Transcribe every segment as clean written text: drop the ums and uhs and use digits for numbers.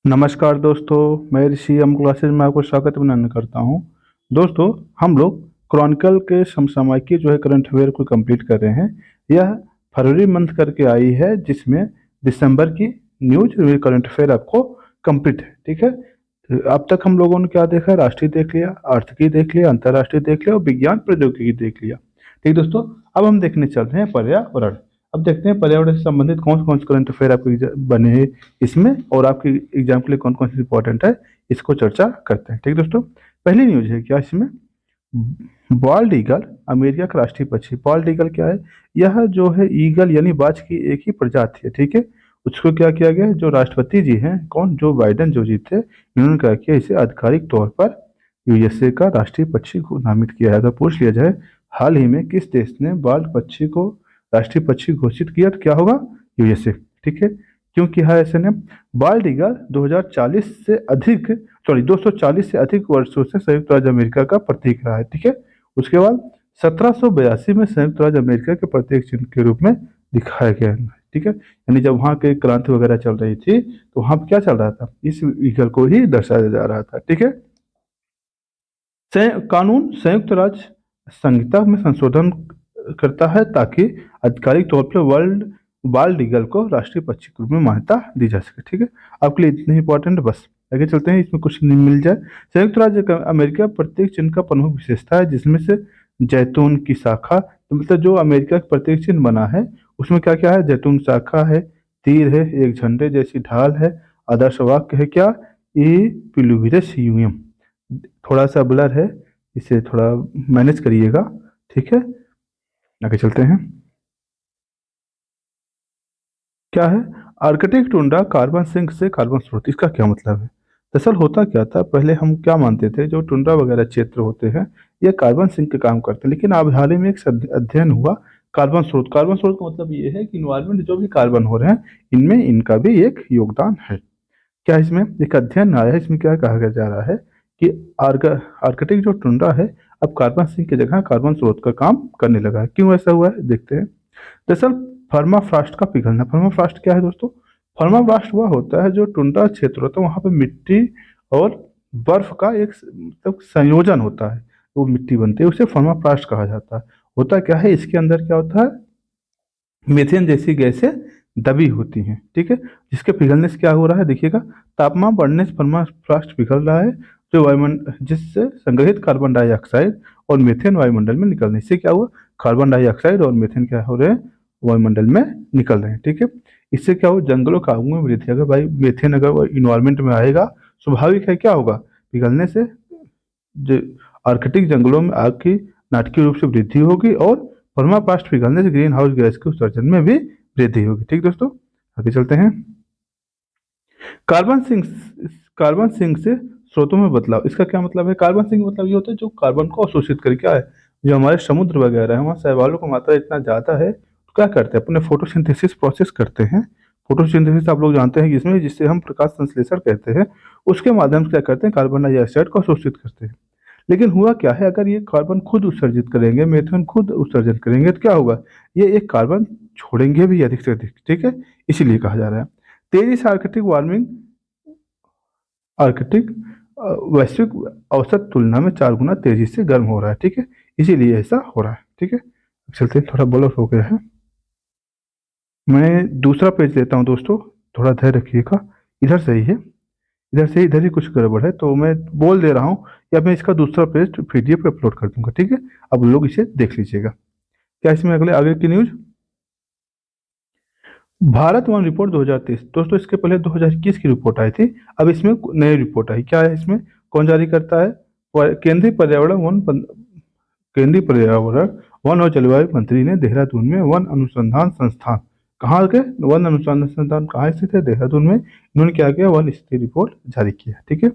नमस्कार दोस्तों, मैं ऋषि एम क्लासेज में आपको स्वागत अभिनंदन करता हूं। दोस्तों, हम लोग क्रॉनिकल के समसामयिकी जो है करंट अफेयर को कंप्लीट कर रहे हैं। यह फरवरी मंथ करके आई है, जिसमें दिसंबर की न्यूज करंट अफेयर आपको कंप्लीट है। ठीक है, तो अब तक हम लोगों ने क्या देखा? राष्ट्रीय देख लिया, आर्थिकी देख लिया, अंतर्राष्ट्रीय देख लिया और विज्ञान प्रौद्योगिकी देख लिया। ठीक दोस्तों, अब हम देखने चल रहे हैं पर्यावरण। अब देखते हैं पर्यावरण से संबंधित कौन कौन से करंट अफेयर आपके बने हैं इसमें, और आपके एग्जाम के लिए कौन कौन सी इंपॉर्टेंट है, इसको चर्चा करते हैं। ठीक दोस्तों, पहली न्यूज है क्या इसमें? बॉल्ड ईगल अमेरिका का राष्ट्रीय पक्षी। बॉल्ड ईगल क्या है? यह जो है ईगल यानी बाज की एक ही प्रजाति है। ठीक है, उसको क्या किया गया? जो राष्ट्रपति जी हैं, कौन, जो बाइडेन जो जी थे, इन्होंने क्या किया? इसे आधिकारिक तौर पर यूएसए का राष्ट्रीय पक्षी को नामित किया है। अगर पूछ लिया जाए हाल ही में किस देश ने बाल्ड पक्षी को राष्ट्रीय पक्षी घोषित किया, तो क्या होगा? यूएसए। ठीक है, क्यों किया है ऐसे ने? बाल्ड ईगल 2040 से अधिक, सॉरी 240 से अधिक वर्षों से संयुक्त राज्य अमेरिका का प्रतीक रहा है। ठीक है, उसके बाद 1782 में संयुक्त राज्य अमेरिका के प्रतीक चिन्ह के रूप में दिखाया गया है। ठीक है, यानी जब वहां के क्रांति वगैरह चल रही थी, तो वहां पे क्या चल रहा था? इस ईगल को ही दर्शाया जा रहा था। ठीक है, कानून संयुक्त राज्य संहिता में संशोधन करता है ताकि आधिकारिक तौर पर वर्ल्ड बाल्ड ईगल को राष्ट्रीय पक्षी के रूप में मान्यता दी जा सके। ठीक है, आपके लिए इतने इंपॉर्टेंट है, बस आगे चलते हैं, इसमें कुछ नहीं मिल जाए। संयुक्त राज्य अमेरिका प्रत्येक चिन्ह का प्रमुख विशेषता है, जिसमें से जैतून की शाखा, तो मतलब जो अमेरिका का प्रत्येक चिन्ह बना है उसमें क्या क्या है? जैतून शाखा है, तीर है, एक झंडे जैसी ढाल है, आदर्श वाक्य है क्या? ई पिलुविरस यूएम। थोड़ा सा ब्लर है, इसे थोड़ा मैनेज करिएगा। ठीक है, आगे चलते हैं। क्या है? आर्कटिक टुंड्रा कार्बन सिंक से कार्बन स्रोत, इसका क्या मतलब है? दरअसल होता क्या था, पहले हम क्या मानते थे, जो टुंड्रा वगैरह क्षेत्र होते हैं ये कार्बन सिंक का काम करते हैं, लेकिन अब हाल ही में एक अध्ययन हुआ कार्बन स्रोत। कार्बन स्रोत का मतलब ये है कि इन्वायरमेंट जो भी कार्बन हो रहे हैं, इनमें इनका भी एक योगदान है। क्या इसमें एक अध्ययन आया है, इसमें क्या कहा जा रहा है कि आर्कटिक जो टुंड्रा है अब कार्बन सिंक की जगह कार्बन स्रोत का काम करने लगा है। क्यों ऐसा हुआ है, देखते हैं। दरअसल पर्माफ्रॉस्ट का पिघलना। पर्माफ्रॉस्ट क्या है दोस्तों? पर्माफ्रॉस्ट वह होता है जो टुंड्रा क्षेत्र होता है, वहां पे मिट्टी और बर्फ का एक मतलब संयोजन होता है, वो मिट्टी बनती है, उसे पर्माफ्रॉस्ट कहा जाता है। होता क्या है, इसके अंदर क्या होता है? मीथेन जैसी गैसें दबी होती हैं। ठीक है, जिसके पिघलने से क्या हो रहा है, देखिएगा, तापमान बढ़ने से परमाफ्रॉस्ट पिघल रहा है, जो वायुमंडल, जिससे संग्रहित कार्बन डाइऑक्साइड और मीथेन वायुमंडल में निकलने से क्या हुआ? कार्बन डाइऑक्साइड और मीथेन क्या हो रहे हैं? वायुमंडल में निकल रहे हैं। ठीक है, इससे क्या हो? जंगलों का आग में वृद्धि। अगर भाई मीथेन अगर इन्वायरमेंट में आएगा, स्वाभाविक है क्या होगा? पिघलने से जो आर्कटिक जंगलों में आग की नाटकीय रूप से वृद्धि होगी, और पर्माफ्रॉस्ट पिघलने से ग्रीन हाउस गैस के उत्सर्जन में भी वृद्धि होगी। ठीक दोस्तों, आगे चलते हैं। Carbon sink. कार्बन सिंक से स्रोतों में बदलाव, इसका क्या मतलब है? कार्बन सिंक मतलब ये होता है जो कार्बन को अवशोषित करे। क्या है? जो हमारे समुद्र वगैरह है, वहाँ शैवालों की मात्रा इतना ज़्यादा है, तो क्या करते हैं? अपने फोटोसिंथेसिस प्रोसेस करते हैं। फोटोसिंथेसिस आप लोग जानते हैं इसमें, जिससे हम प्रकाश संश्लेषण कहते हैं, उसके माध्यम से क्या करते हैं? कार्बन डाइऑक्साइड को अवशोषित करते हैं। लेकिन हुआ क्या है, अगर ये कार्बन खुद उत्सर्जित करेंगे, मीथेन खुद उत्सर्जन करेंगे, तो क्या होगा? ये एक कार्बन छोड़ेंगे भी अधिक से अधिक। ठीक है, इसीलिए कहा जा रहा है तेजी से आर्कटिक वार्मिंग। आर्कटिक वैश्विक औसत तुलना में 4 गुना तेजी से गर्म हो रहा है। ठीक है, इसीलिए ऐसा हो रहा है। ठीक है, चलते हैं, थोड़ा ब्लर हो गया है। मैं दूसरा पेज लेता हूँ दोस्तों, थोड़ा धैर्य रखिएगा। इधर से ही है, इधर से इधर ही कुछ गड़बड़ है, तो मैं बोल दे रहा हूँ, या मैं इसका दूसरा पेज पीडीएफ पे अपलोड कर दूंगा। ठीक है, अब लोग इसे देख लीजिएगा। क्या इसमें अगले आगे की न्यूज? Bharat one report 2023। दोस्तों, इसके पहले 2021 की रिपोर्ट आई थी, अब इसमें नई रिपोर्ट आई। क्या है इसमें? कौन जारी करता है? केंद्रीय पर्यावरण वन और जलवायु मंत्री ने देहरादून में वन अनुसंधान संस्थान, कहाँ के वन अनुसंधान संस्थान कहाँ स्थित है? देहरादून में। इन्होंने क्या किया? वन स्थिति रिपोर्ट जारी किया। ठीक है,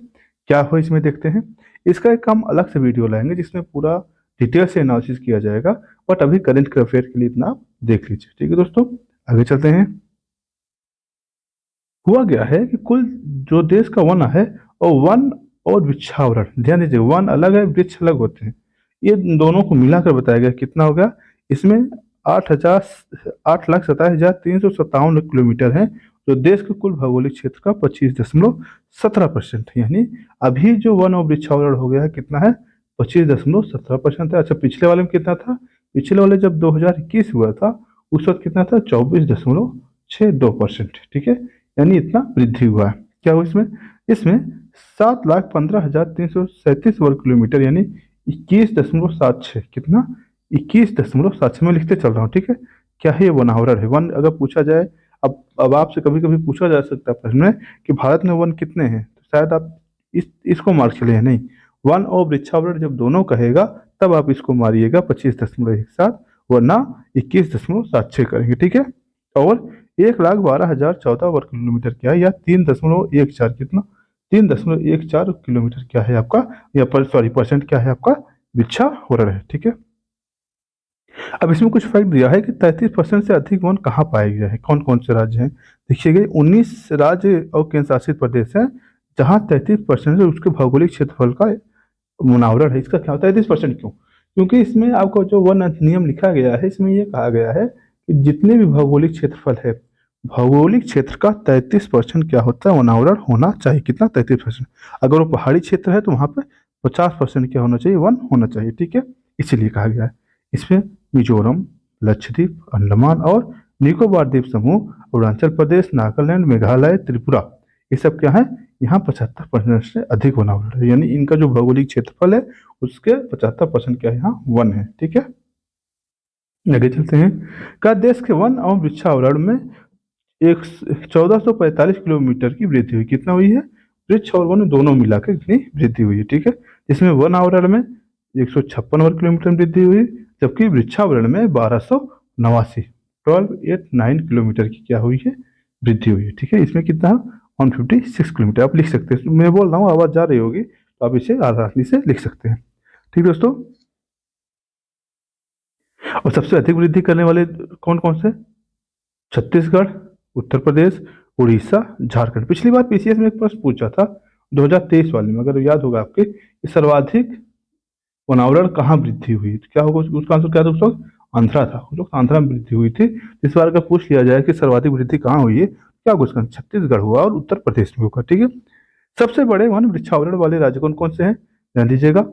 क्या हो इसमें देखते हैं। इसका एक हम अलग से वीडियो लाएंगे, जिसमें पूरा डिटेल से एनालिसिस किया जाएगा, बट अभी करंट अफेयर के लिए इतना आप देख लीजिए। ठीक है दोस्तों, आगे चलते हैं। हुआ गया है कि कुल जो देश का वन है, और वन और वृक्षावरण, ध्यान दीजिए, वन अलग है, वृक्ष अलग होते हैं, ये दोनों को मिलाकर बताया गया कितना हो गया। इसमें 8,87,357 किलोमीटर है, जो देश के कुल भौगोलिक क्षेत्र का 25.17% है। यानी अभी जो वन और वृक्षावरण हो गया है कितना है, 25.17% है। अच्छा, पिछले वाले में कितना था, पिछले वाले जब 2021 हुआ था उस वक्त कितना था, 24.62%। ठीक है, यानी इतना वृद्धि हुआ है। क्या हुआ इसमें, इसमें 7,15,337 वर्ग किलोमीटर यानी 21.76, कितना, 21.76 में लिखते चल रहा हूँ। ठीक है, क्या है ये, वनावरण है। वन अगर पूछा जाए, अब आपसे कभी कभी पूछा जा सकता है प्रश्न में कि भारत में वन कितने हैं, तो शायद आप इसको मार चले हैं, नहीं, वन और वृक्षावरण जब दोनों कहेगा तब आप इसको मारिएगा 25.17, वरना 21.76 करेंगे। ठीक है, और 1,12,014 वर्ग किलोमीटर क्या है, या 3.14, कितना, 3.14 किलोमीटर क्या है आपका, या पर सॉरी परसेंट क्या है आपका, वृक्षावरण है। ठीक है, अब इसमें कुछ फैक्ट दिया है कि 33% से अधिक वन कहाँ पाए गए हैं, कौन कौन से राज्य हैं। देखिएगा, 19 राज्य और केंद्र शासित प्रदेश हैं जहाँ 33% से उसके भौगोलिक क्षेत्रफल का मुनावरण है। इसका क्या होता है 33%, क्यों, क्योंकि इसमें आपको जो वन अधिनियम लिखा गया है इसमें यह कहा गया है कि जितने भी भौगोलिक क्षेत्रफल है, भौगोलिक क्षेत्र का 33% क्या होता है, वनावरण होना चाहिए। कितना, 33%। अगर वो पहाड़ी क्षेत्र है तो वहाँ पे 50% क्या होना चाहिए, वन होना चाहिए। ठीक है, इसीलिए कहा गया है। इसमें मिजोरम, लक्षद्वीप, अंडमान और निकोबार द्वीप समूह, अरुणाचल प्रदेश, नागालैंड, मेघालय, त्रिपुरा, ये सब क्या है, यहाँ 75% से अधिक वनावरण है। यानी इनका जो भौगोलिक क्षेत्रफल है उसके 75% क्या है, यहाँ वन है। ठीक है, आगे चलते हैं। का देश के वन और वृक्षावरण में एक 1445 किलोमीटर की वृद्धि हुई, कितना हुई है, वृक्ष और वन दोनों मिलाकर इतनी वृद्धि हुई है। ठीक है, जिसमें वन आवरण में 156 वर्ग किलोमीटर में वृद्धि हुई, जबकि वृक्षावरण में 1289 1289 किलोमीटर की क्या हुई है, वृद्धि हुई है। ठीक है, इसमें कितना, 156 किलोमीटर आप लिख सकते हैं। मैं बोल रहा हूँ आवाज जा रही होगी तो आप इसे आसानी से लिख सकते हैं। ठीक दोस्तों, और सबसे अधिक वृद्धि करने वाले कौन कौन से, छत्तीसगढ़, उत्तर प्रदेश, उड़ीसा, झारखंड। पिछली बार पीसीएस में एक प्रश्न पूछा था 2023 वाले में, अगर याद होगा आपके, कि सर्वाधिक वनावरण कहाँ वृद्धि हुई, तो क्या होगा, उसका आंसर क्या था उस वक्त, आंध्रा था। उस वक्त आंध्रा में वृद्धि हुई थी। इस बार अगर पूछ लिया जाए कि सर्वाधिक वृद्धि कहाँ हुई है, क्या होगा उसका, छत्तीसगढ़ हुआ और उत्तर प्रदेश में होगा। ठीक है, सबसे बड़े वन वृक्षावरण वाले राज्य कौन कौन से हैं, ध्यान दीजिएगा,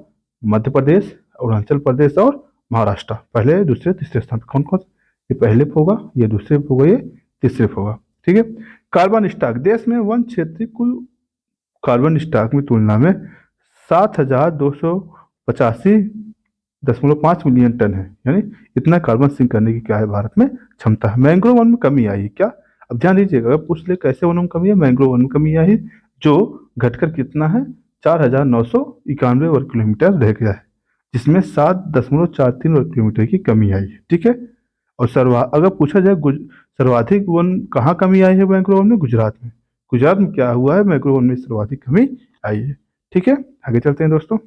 मध्य प्रदेश, अरुणाचल प्रदेश और महाराष्ट्र। पहले, दूसरे, तीसरे स्थान पर कौन कौन, ये पहले पे होगा, ये दूसरे पे होगा, ये तीसरे पे होगा। ठीक है, कार्बन स्टॉक, देश में वन क्षेत्र कुल कार्बन स्टॉक में तुलना में 7,285.5 मिलियन टन है। यानी इतना कार्बन सिंक करने की क्या है भारत में क्षमता है। मैंग्रोव वन में कमी आई है क्या, अब ध्यान दीजिएगा, अगर पूछ ले कैसे वनों में कमी है, मैंग्रोव वन में कमी आई है, जो घटकर कितना है, 4,991 वर्ग किलोमीटर रह गया है, जिसमें 7.43 वर्ग किलोमीटर की कमी आई है। ठीक है, और अगर पूछा जाए सर्वाधिक वन कहाँ कमी आई है मैंग्रोव वन में, गुजरात में। गुजरात में क्या हुआ है, मैंग्रोव वन में सर्वाधिक कमी आई है। ठीक है, आगे चलते हैं दोस्तों।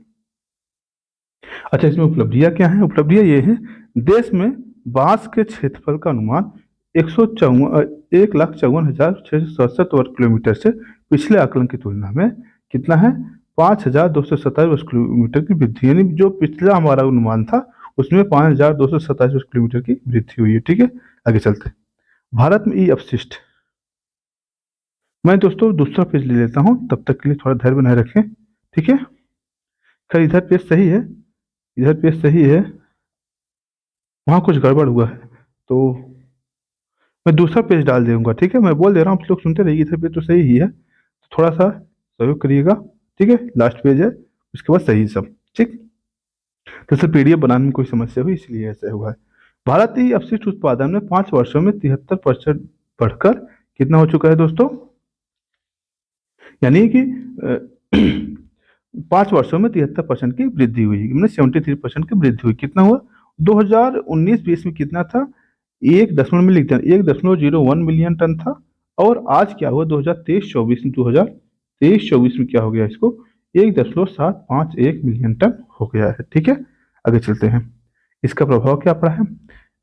अच्छा, इसमें उपलब्धियां क्या हैं, उपलब्धियां ये हैं, देश में बांस के क्षेत्रफल का अनुमान 1,54,667 वर्ग किलोमीटर से पिछले आकलन की तुलना में कितना है, 5,227 वर्ग किलोमीटर की वृद्धि, यानी जो पिछला हमारा अनुमान था उसमें 5,227 वर्ग किलोमीटर की वृद्धि हुई है। ठीक है, आगे चलते हैं। भारत में ई अपशिष्ट, मैं दोस्तों दूसरा पेज ले लेता हूँ, तब तक के लिए थोड़ा धैर्य बनाए रखें। ठीक है, खैर इधर पेज सही है, इधर पेज सही है, वहाँ कुछ गड़बड़ हुआ है तो मैं दूसरा पेज डाल दूंगा। ठीक है, मैं बोल दे रहा हूँ, आप लोग सुनते रहिए, इधर पेज तो सही ही है, तो थोड़ा सा सहयोग करिएगा। ठीक है, लास्ट पेज है, उसके बाद सही सब। ठीक, तो सर पीडीएफ बनाने में कोई समस्या हुई इसलिए ऐसा हुआ है। भारतीय अपशिष्ट उत्पादन में 5 वर्षों में 73% बढ़कर कितना हो चुका है दोस्तों, यानी कि 5 वर्षों में 73% की वृद्धि हुई, मतलब 73% की वृद्धि हुई। कितना हुआ, 2019-20 में कितना था, 1 दशमलव में लिखते हैं 1.01 मिलियन टन था, और आज क्या हुआ 2023-24 में क्या हो गया, इसको 1.751 मिलियन टन हो गया है। ठीक है, आगे चलते हैं। इसका प्रभाव क्या पड़ा है,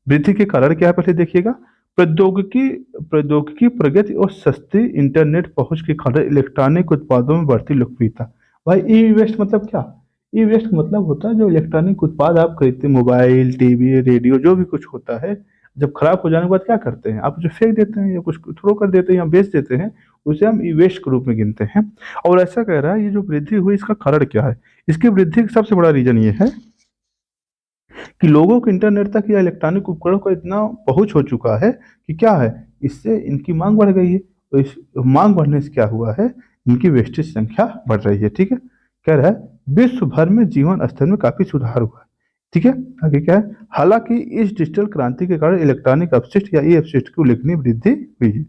वृद्धि के कारण क्या है, पहले देखिएगा, प्रौद्योगिकी प्रौद्योगिकी प्रगति और सस्ती इंटरनेट पहुंच के कारण इलेक्ट्रॉनिक उत्पादों में बढ़ती लोकप्रियता। भाई ई वेस्ट मतलब क्या, ई वेस्ट मतलब होता है जो इलेक्ट्रॉनिक उत्पाद आप खरीदते, मोबाइल, टीवी, रेडियो, जो भी कुछ होता है, जब खराब हो जाने के बाद क्या करते हैं, आप जो फेंक देते हैं या कुछ थ्रो कर देते हैं या बेच देते हैं, उसे हम ई वेस्ट के रूप में गिनते हैं। और ऐसा कह रहा है ये जो वृद्धि हुई इसका कारण क्या है। इसकी वृद्धि का सबसे बड़ा रीजन ये है कि लोगों को इंटरनेट तक या इलेक्ट्रॉनिक उपकरणों का इतना पहुंच हो चुका है कि क्या है, इससे इनकी मांग बढ़ गई है। तो इस मांग बढ़ने से क्या हुआ है, इनकी वेस्टेज संख्या बढ़ रही है। ठीक है, कह रहा है विश्व भर में जीवन स्तर में काफी सुधार हुआ है। ठीक है, आगे क्या है, हालांकि इस डिजिटल क्रांति के कारण इलेक्ट्रॉनिक अपशिष्ट या ई अपशिष्ट की उल्लेखनीय वृद्धि हुई है।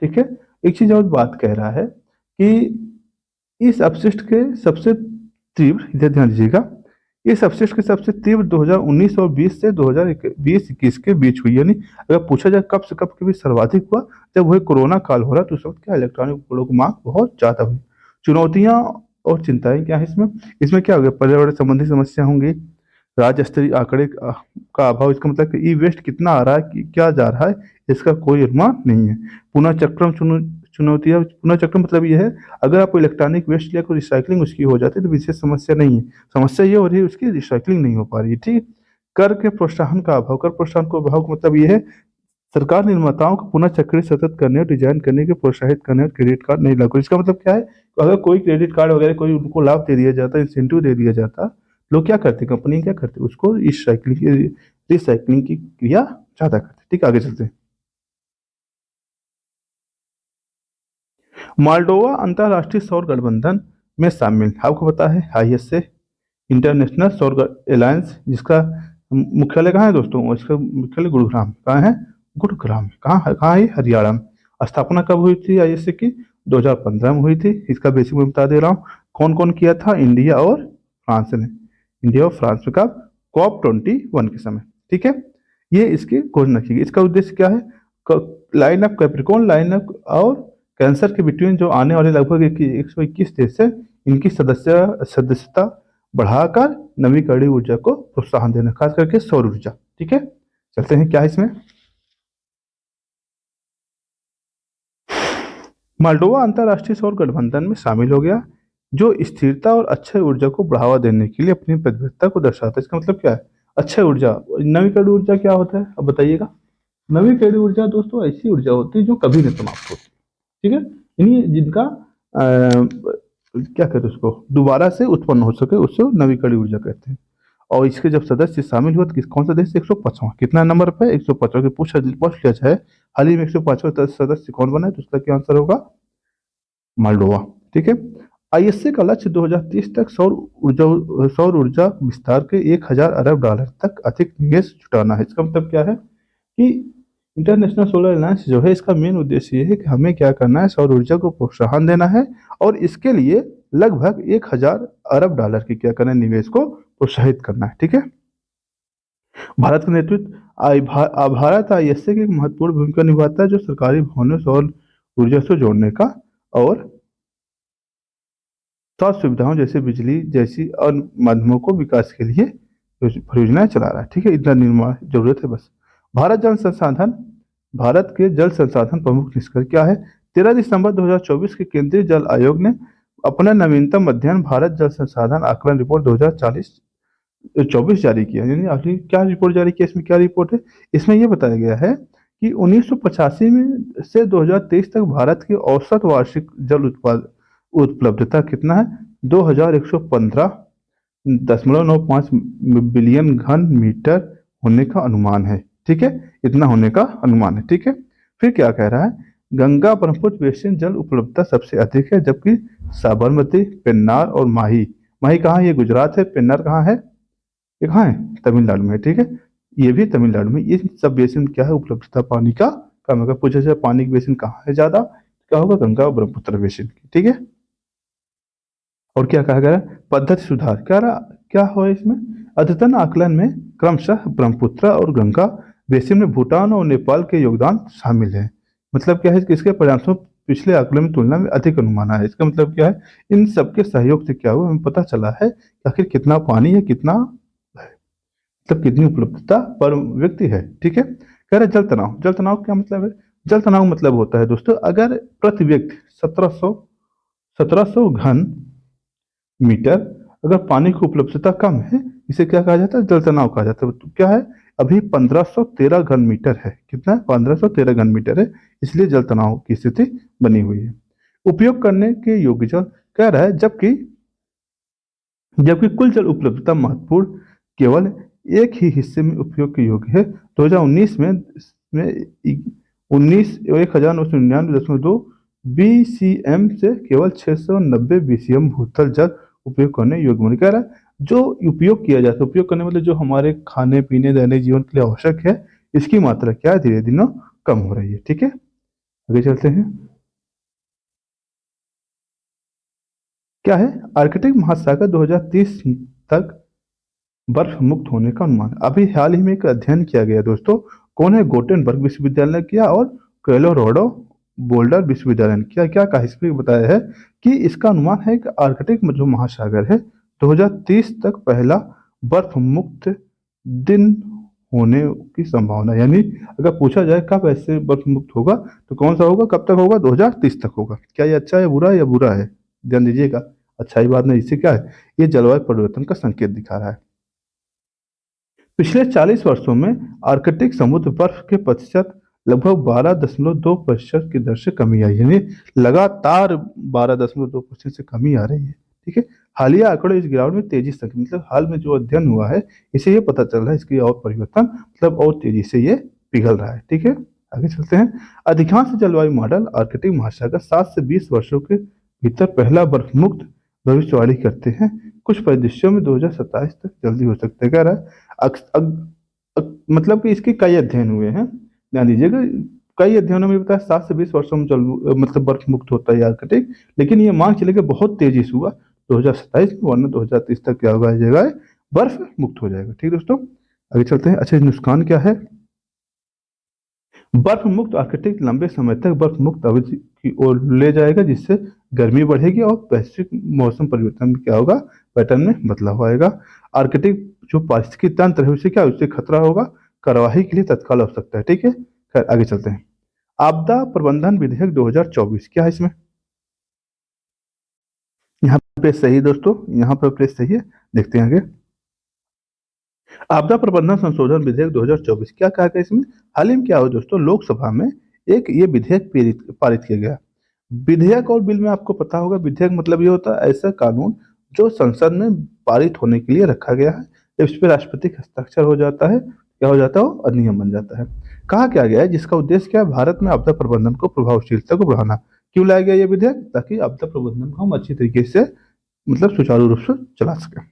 ठीक है, एक चीज और बात कह रहा है कि इस अपशिष्ट के सबसे तीव्र, इधर ध्यान दीजिएगा, इस अपशिष्ट की सबसे तीव्र 2019 और 20 से 2020-21 के बीच हुई। यानी अगर पूछा जाए कब से कब के बीच सर्वाधिक हुआ, जब वह कोरोना काल हो रहा तो उस वक्त क्या इलेक्ट्रॉनिक उपकरणों की मांग बहुत ज्यादा हुई। चुनौतियां और चिंताएं क्या है इसमें, इसमें क्या होगा, पर्यावरण संबंधी समस्या होंगी, राज्य स्तरीय आंकड़े का अभाव, इसका मतलब कि ई वेस्ट कितना आ रहा है, क्या जा रहा है, इसका कोई अनुमान नहीं है। पुनः चुनौतियां, पुनः चक्र मतलब ये है, अगर आप इलेक्ट्रॉनिक वेस्ट लिया कोई रिसाइकलिंग उसकी हो जाती है तो विशेष समस्या नहीं है, समस्या ये हो रही है उसकी रिसाइकलिंग नहीं हो पा रही है। ठीक, कर के प्रोत्साहन का अभाव, कर प्रोत्साहन का अभाव का मतलब ये है, सरकार निर्माताओं को पुनः चक्रीय सतत करने और डिजाइन करने के प्रोत्साहित करने और क्रेडिट कार्ड नहीं लागू। इसका मतलब क्या है, अगर कोई क्रेडिट कार्ड वगैरह कोई उनको लाभ दे दिया जाता, इंसेंटिव दे दिया जाता, लोग क्या करते, कंपनी क्या करते, उसको रिसाइकलिंग की क्रिया ज्यादा करते। ठीक, आगे चलते हैं। मोल्डोवा अंतर्राष्ट्रीय सौर गठबंधन में शामिल, आपको पता है आईएसए, इंटरनेशनल सौर अलायंस, जिसका मुख्यालय कहाँ है दोस्तों, इसका मुख्यालय गुरुग्राम कहाँ है, गुरुग्राम कहाँ है, हरियाणा में। स्थापना कब हुई थी आईएसए की, 2015 में हुई थी। इसका बेसिक मैं बता दे रहा हूँ, कौन कौन किया था, इंडिया और फ्रांस ने, इंडिया और फ्रांस में कब, COP21 के समय। ठीक है, ये इसकी घोषणा की गई। इसका उद्देश्य क्या है, line up Capricorn line up और कैंसर के बिटवीन जो आने वाले लगभग 121 देश है, इनकी सदस्यता बढ़ाकर नवीकरणीय ऊर्जा को प्रोत्साहन देना, खास करके सौर ऊर्जा। ठीक है, चलते हैं क्या है इसमें। मोल्डोवा अंतर्राष्ट्रीय सौर गठबंधन में शामिल हो गया, जो स्थिरता और अक्षय ऊर्जा को बढ़ावा देने के लिए अपनी प्रतिबद्धता को दर्शाता है। इसका मतलब क्या है, अक्षय ऊर्जा, नवीकरणीय ऊर्जा क्या होता है, अब बताइएगा। नवीकरणीय ऊर्जा दोस्तों ऐसी ऊर्जा होती है जो कभी नहीं समाप्त होती। ठीक है, यानी जिनका क्या कहते हैं उसको, दोबारा से उत्पन्न हो सके, उससे नवीकरणीय ऊर्जा कहते हैं। और इसके जब सदस्य शामिल हुए तो कौन सा देश, 105वां, कितना नंबर पे, 105वां की पूछ लिया जाए हाल ही में 105वां सदस्य कौन बना है, तो उसका क्या आंसर होगा, मोल्डोवा। ठीक है, आईएसए का लक्ष्य 2030 तक सौर ऊर्जा विस्तार के 1000 अरब डॉलर तक अधिक निवेश जुटाना है। इसका मतलब क्या है कि इंटरनेशनल सोलर अलायंस जो है, इसका मेन उद्देश्य ये है कि हमें क्या करना है, सौर ऊर्जा को प्रोत्साहन देना है, और इसके लिए लगभग 1000 अरब डॉलर की क्या करना है, निवेश को प्रोत्साहित करना है। ठीक है, भारत का नेतृत्व भारत आईएसए की एक महत्वपूर्ण भूमिका निभाता है, जो सरकारी भवनों सौर ऊर्जा से जोड़ने का और स्वास्थ्य सुविधाओं जैसे बिजली जैसी और माध्यमों को विकास के लिए परियोजनाएं चला रहा है। ठीक है, इतना निर्माण जरूरत है बस। भारत जल संसाधन, भारत के जल संसाधन प्रमुख निष्कर्ष क्या है, 13 दिसंबर 2024 के केंद्रीय जल आयोग ने अपना नवीनतम अध्ययन भारत जल संसाधन आकलन रिपोर्ट 2024 जारी किया। यानी आखिर क्या रिपोर्ट जारी किया, इसमें क्या रिपोर्ट है, इसमें यह बताया गया है कि 1985 में से 2023 तक भारत की औसत वार्षिक जल उत्पाद उपलब्धता कितना है, 2115.95 बिलियन घन मीटर होने का अनुमान है। ठीक है, इतना होने का अनुमान है। ठीक है, फिर क्या कह रहा है, गंगा ब्रह्मपुत्र बेसिन जल उपलब्धता सबसे अधिक है, जबकि साबरमती, पेन्नार और माही, माही कहाँ है, ये गुजरात है, पेन्नार कहाँ है, ये कहाँ है, तमिलनाडु में है। ठीक है, ये भी तमिलनाडु में। ये सब बेसिन क्या है, उपलब्धता पानी का कम। अगर पूछा जाए पानी की बेसिन कहाँ है ज्यादा, क्या होगा, गंगा और ब्रह्मपुत्र बेसिन की। ठीक है, और क्या कहा गया, पद्धति सुधार, क्या हो इसमें, अद्यतन आकलन में क्रमशः ब्रह्मपुत्र और गंगा बेसिन में भूटान और नेपाल के योगदान शामिल है। मतलब क्या है कि इसके परिणामों पिछले आकलन में तुलना में अधिक अनुमान है। इसका मतलब क्या है, इन सबके सहयोग से क्या हुआ, हमें पता चला है कि आखिर कितना पानी है, कितना है, मतलब कितनी उपलब्धता पर व्यक्ति है। ठीक है, कह रहे जल तनाव, जल तनाव क्या मतलब है, जल तनाव मतलब होता है दोस्तों, अगर प्रति व्यक्ति 1700 घन मीटर अगर पानी की उपलब्धता कम है, इसे क्या कहा जाता है, जल तनाव कहा जाता है। तो क्या है, अभी 1513 घन मीटर है। कितना है? 1513 घन मीटर है, इसलिए जल तनाव की स्थिति बनी हुई है। उपयोग करने के योग्य जल कह रहा है, जबकि जबकि कुल जल उपलब्धता महत्वपूर्ण केवल एक ही हिस्से में उपयोग के योग्य है। 2019 में 19,999.2 BCM से केवल 690 BCM भूतल जल उपयोग करने योग्य होने कह रहा है। जो उपयोग किया जाता है, उपयोग करने मतलब जो हमारे खाने पीने दैनिक जीवन के लिए आवश्यक है, इसकी मात्रा क्या है? धीरे धीरे कम हो रही है। ठीक है, आगे चलते हैं। क्या है? आर्कटिक महासागर 2030 तक बर्फ मुक्त होने का अनुमान। अभी हाल ही में एक अध्ययन किया गया दोस्तों। कौन है? गोटेनबर्ग विश्वविद्यालय ने किया और कोलोराडो बोल्डर विश्वविद्यालय ने किया। क्या कहा? इसमें बताया है कि इसका अनुमान है कि आर्कटिक में जो महासागर है 2030 तक पहला बर्फ मुक्त दिन होने की संभावना। यानी अगर पूछा जाए कब ऐसे बर्फ मुक्त होगा तो कौन सा होगा, कब तक होगा? 2030 तक होगा। क्या ये अच्छा है, बुरा है या बुरा है? ध्यान दीजिएगा, अच्छा ही बात नहीं। इससे क्या है? ये जलवायु परिवर्तन का संकेत दिखा रहा है। पिछले 40 वर्षों में आर्कटिक समुद्र बर्फ के प्रतिशत लगभग 12.2% की दर से कमी आई है। यानी लगातार 12.2% से कमी आ रही है। ठीक है, हालिया आंकड़े इस गिरावट में तेजी से, मतलब हाल में जो अध्ययन हुआ है इसे ये पता चल रहा है इसकी और परिवर्तन, मतलब और तेजी से ये पिघल रहा है। ठीक है, आगे चलते हैं। अधिकांश जलवायु मॉडल आर्कटिक महासागर 7 से 20 वर्षों के भीतर पहला बर्फ मुक्त भविष्यवाणी करते हैं। कुछ परिदृश्यों में 2027 तक जल्दी हो सकता है कह रहा है। मतलब कि इसके कई अध्ययन हुए हैं, ध्यान दीजिएगा। कई अध्ययनों में बताया 7 से 20 वर्षों में मतलब बर्फ मुक्त होता है आर्कटिक, लेकिन ये मान चले कि बहुत तेजी से हुआ 2027 में, वरना 2030 तक क्या होगा, जगह बर्फ मुक्त हो जाएगा। ठीक दोस्तों, आगे चलते हैं। अच्छा, नुकसान क्या है? बर्फ मुक्त आर्कटिक लंबे समय तक बर्फ मुक्त अवधि की ओर ले जाएगा, जिससे गर्मी बढ़ेगी और वैश्विक मौसम परिवर्तन में क्या होगा, पैटर्न में बदलाव आएगा। आर्कटिक जो पारिस्थितिकी तंत्र है उसे क्या, उससे खतरा होगा, कार्यवाही के लिए तत्काल आवश्यकता है। ठीक है, खैर आगे चलते हैं। आपदा प्रबंधन विधेयक 2024 क्या है इसमें? यहाँ पे सही है दोस्तों, यहाँ पर प्रेस सही है। देखते हैं आगे। आपदा प्रबंधन संशोधन विधेयक 2024 क्या कहा गया इसमें? हाल ही में क्या हुआ दोस्तों, लोकसभा में एक ये विधेयक पारित किया गया। विधेयक और बिल में आपको पता होगा, विधेयक मतलब ये होता है ऐसा कानून जो संसद में पारित होने के लिए रखा गया है। जब इस पर राष्ट्रपति का हस्ताक्षर हो जाता है, क्या हो जाता है, वो अधिनियम बन जाता है। कहा क्या गया है, जिसका उद्देश्य क्या है, भारत में आपदा प्रबंधन को प्रभावशीलता को बढ़ाना। क्यों लाया गया ये विधेयक? ताकि आपदा प्रबंधन को हम अच्छी तरीके से, मतलब सुचारू रूप से चला सकें।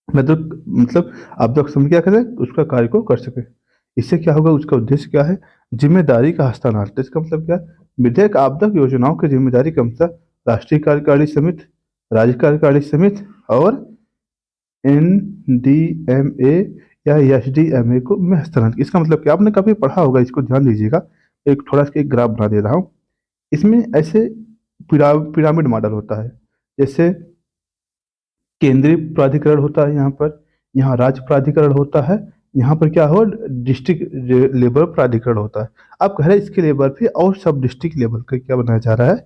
मतलब आपदा समय क्या करें, उसका कार्य को कर सके। इससे क्या होगा, उसका उद्देश्य क्या है, जिम्मेदारी का हस्तांतरण। इसका मतलब क्या है, विधेयक आपदा योजनाओं की जिम्मेदारी का मतलब राष्ट्रीय कार्यकारिणी समिति, राज्य कार्यकारिणी समिति और NDMA या SDMA को में हस्तांतरण। इसका मतलब क्या, आपने कभी पढ़ा होगा, इसको ध्यान दीजिएगा। एक थोड़ा सा एक ग्राफ बना दे रहा हूँ। इसमें ऐसे पिरामिड मॉडल होता है। जैसे केंद्रीय प्राधिकरण होता है यहाँ पर, यहाँ राज्य प्राधिकरण होता है, यहाँ पर क्या हो, डिस्ट्रिक्ट लेवल प्राधिकरण होता है। अब कह रहे हैं इसके लेवल पे और सब डिस्ट्रिक्ट लेवल का क्या बनाया जा रहा है,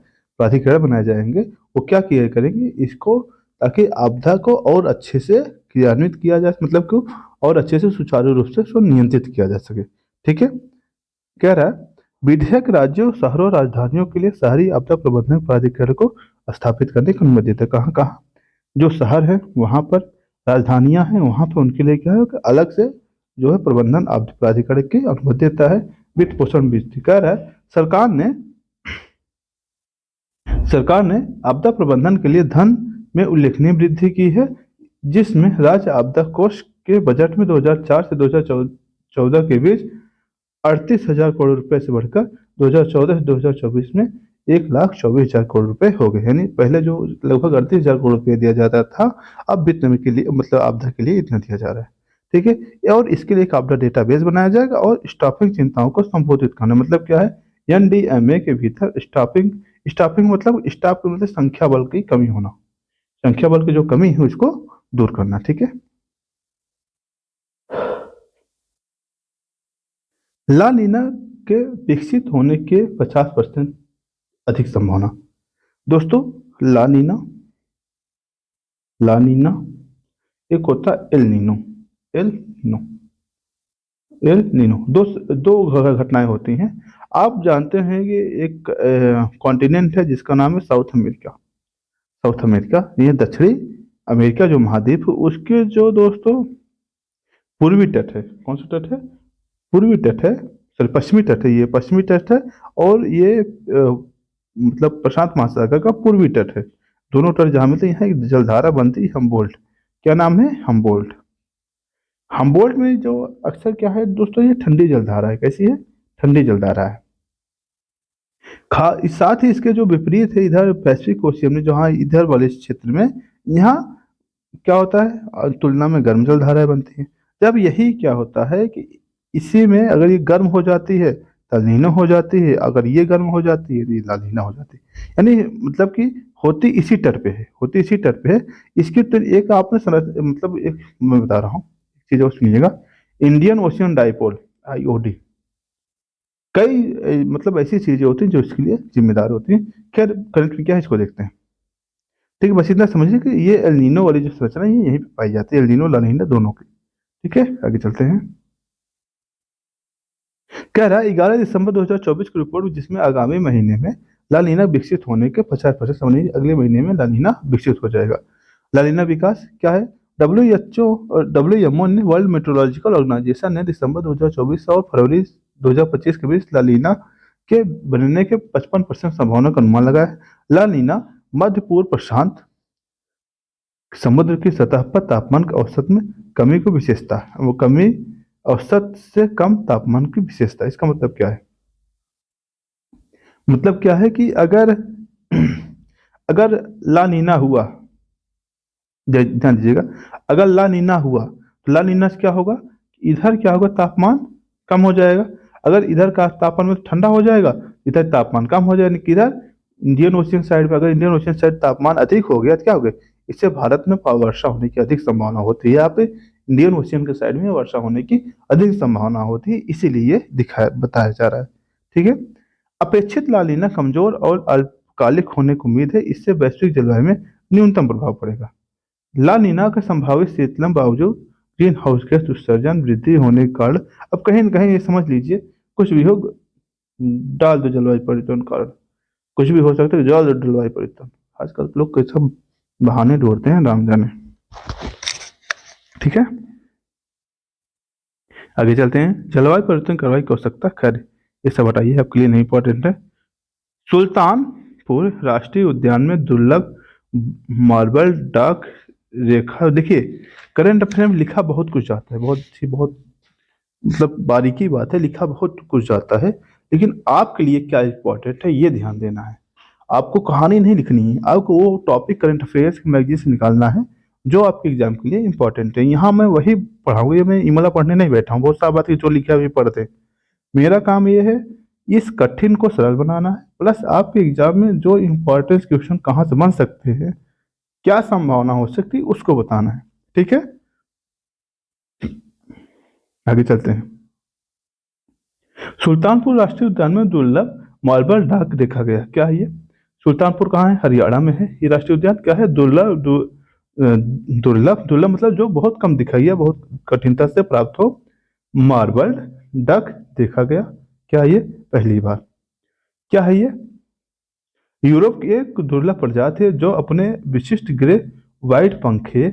प्राधिकरण बनाए जाएंगे। वो क्या किया करेंगे इसको, ताकि आपदा को और अच्छे से क्रियान्वित किया जा, मतलब कि और अच्छे से सुचारू रूप से उसको नियंत्रित किया जा सके। ठीक है, कह रहा है विधेयक राज्यों, शहरों, राजधानियों के लिए शहरी आपदा प्रबंधन प्राधिकरण को स्थापित करने की अनुमति देता है। कहाँ कहाँ? जो शहर है वहां पर, राजधानियां हैं वहां पर, उनके लिए क्या है कि अलग से जो है प्रबंधन आपदा प्राधिकरण की अनुमति देता है। वित्त पोषण भी कह रहा है, सरकार ने आपदा प्रबंधन के लिए धन में उल्लेखनीय वृद्धि की है, जिसमें राज्य आपदा कोष के बजट में 2004 से 2014 के बीच 38,000 करोड़ रुपए से बढ़कर 2014 से 2024 में 1,24,000 करोड़ रुपए हो गए। यानी पहले जो लगभग 38,000 करोड़ रुपए दिया जाता था, अब वित्त में के लिए, मतलब आपदा के लिए इतना दिया जा रहा है। ठीक है, और इसके लिए एक आपदा डेटाबेस बनाया जाएगा और स्टाफिंग चिंताओं को संबोधित करना। मतलब क्या है, NDMA के भीतर स्टाफिंग, स्टाफिंग मतलब स्टाफ मतलब संख्या बल की कमी होना, संख्या बल की जो कमी है उसको दूर करना। ठीक है, ला नीना के विकसित होने के 50% अधिक संभावना। दोस्तों, ला नीना, ला नीना एक होता है El Nino, El Nino. El Nino. दो दो घटनाएं होती हैं। आप जानते हैं कि एक कॉन्टिनेंट है जिसका नाम है साउथ अमेरिका। साउथ अमेरिका ये दक्षिणी अमेरिका जो महाद्वीप है, उसके जो दोस्तों पूर्वी तट है। कौन सा तट है? पूर्वी तट है, सॉरी पश्चिमी तट है, ये पश्चिमी तट है। और ये मतलब प्रशांत महासागर का पूर्वी तट है। दोनों तट जहाँ मिलते हैं, यहाँ एक जलधारा बनती है हम्बोल्ट। क्या नाम है? हम्बोल्ट। हम्बोल्ट में जो अक्सर क्या है दोस्तों, ये ठंडी जलधारा है। कैसी है? ठंडी जलधारा है। साथ ही इसके जो विपरीत है इधर पैसिफिक ओशियन में, जहाँ इधर वाले क्षेत्र में, यहाँ क्या होता है, तुलना में गर्म जलधाराएं बनती हैं। जब यही क्या होता है कि इसी में अगर ये गर्म हो जाती है तो लीना हो जाती है, अगर ये गर्म हो जाती है तो ये लालीना हो जाती है। यानी मतलब कि होती इसी तट पे है, होती इसी तट पे है। इसकी तो एक आपने मतलब एक मैं बता रहा हूँ, एक चीज और सुनिएगा। इंडियन ओशियन डाइपोल, आईओडी, कई मतलब ऐसी चीजें होती हैं जो इसके लिए जिम्मेदार होती हैं। खैर करंट क्या है इसको देखते हैं। ठीक है, बस इतना समझिए कि ये एल नीनो वाली जो संरचना है ये यहीं पे पाई जाती है, एल नीनो ला नीना दोनों की। ठीक है, आगे चलते हैं। कह रहा है 11 दिसंबर 2024 की रिपोर्ट, जिसमें आगामी महीने में ला नीना विकसित होने के 50% समझ, अगले महीने में ला नीना विकसित हो जाएगा। ला नीना विकास क्या है? डब्ल्यू और डब्ल्यूएमओ ने, वर्ल्ड मेट्रोलॉजिकल ऑर्गेनाइजेशन ने दिसंबर 2024 और फरवरी 2025 के बीच ला नीना के बनने के 55% संभावना का अनुमान लगाया है। ला नीना मध्य पूर्व प्रशांत समुद्र की सतह पर तापमान के औसत में कमी को विशेषता है। वो कमी औसत से कम तापमान की विशेषता। इसका मतलब क्या है? मतलब क्या है कि अगर अगर ला नीना हुआ, ध्यान दीजिएगा, अगर ला नीना हुआ तो ला नीना से क्या होगा? इधर क्या होगा? तापमान कम हो जाएगा। अगर इधर का तापमान में ठंडा हो जाएगा, इधर तापमान कम हो जाएगा। किधर? इंडियन ओशियन साइड पे। अगर इंडियन ओशियन साइड तापमान अधिक हो गया तो क्या हो गया? इससे भारत में वर्षा होने की अधिक संभावना होती है। यहाँ पे इंडियन ओशियन के साइड में वर्षा होने की अधिक संभावना होती है, इसीलिए दिखाया बताया जा रहा है। ठीक है। अपेक्षित लालीना कमजोर और अल्पकालिक होने की उम्मीद है, इससे वैश्विक जलवायु में न्यूनतम प्रभाव पड़ेगा। ला नीना का संभावित शीतलम बावजूद ग्रीन हाउस गैस उत्सर्जन वृद्धि होने के कारण, अब कहीं न कहीं ये समझ लीजिए, कुछ भी हो, डाल दो जलवायु परिवर्तन कारण, कुछ भी हो सकता है, डाल दो जलवायु परिवर्तन। आजकल लोग कैसे बहाने ढूंढते हैं राम जाने। ठीक है, आगे चलते हैं। जलवायु परिवर्तन कार्रवाई की आवश्यकता, खैर ये सब हटाइए, आपके लिए नहीं इंपॉर्टेंट है। सुल्तानपुर राष्ट्रीय उद्यान में दुर्लभ मार्बल डाक रेखा, देखिए करंट अफेयर में लिखा बहुत कुछ जाता है, बहुत मतलब बारीकी बात है, लिखा बहुत कुछ जाता है, लेकिन आपके लिए क्या इंपॉर्टेंट है ये ध्यान देना है। आपको कहानी नहीं लिखनी है, आपको वो टॉपिक करंट अफेयर्स के मैगजीन से निकालना है जो आपके एग्जाम के लिए इंपॉर्टेंट है। यहाँ मैं वही पढ़ाऊंगा, ये मैं इमला पढ़ने नहीं बैठा हूँ, बहुत सारी बात जो लिखा है पढ़ते। मेरा काम ये है इस कठिन को सरल बनाना है, प्लस आपके एग्जाम में जो इम्पोर्टेंट क्वेश्चन कहाँ से बन सकते हैं, क्या संभावना हो सकती है, उसको बताना है। ठीक है, आगे चलते हैं। सुल्तानपुर राष्ट्रीय उद्यान में दुर्लभ मार्बल डाक देखा गया। क्या है ये? सुल्तानपुर कहाँ है? हरियाणा में है। ये राष्ट्रीय उद्यान क्या है? दुर्लभ, दुर्लभ मतलब जो बहुत कम दिखाई है, बहुत कठिनता से प्राप्त हो, मार्बल डक देखा गया। क्या है ये? पहली बार। क्या है ये? यूरोप की एक दुर्लभ प्रजाति है जो अपने विशिष्ट ग्रे वाइट पंखे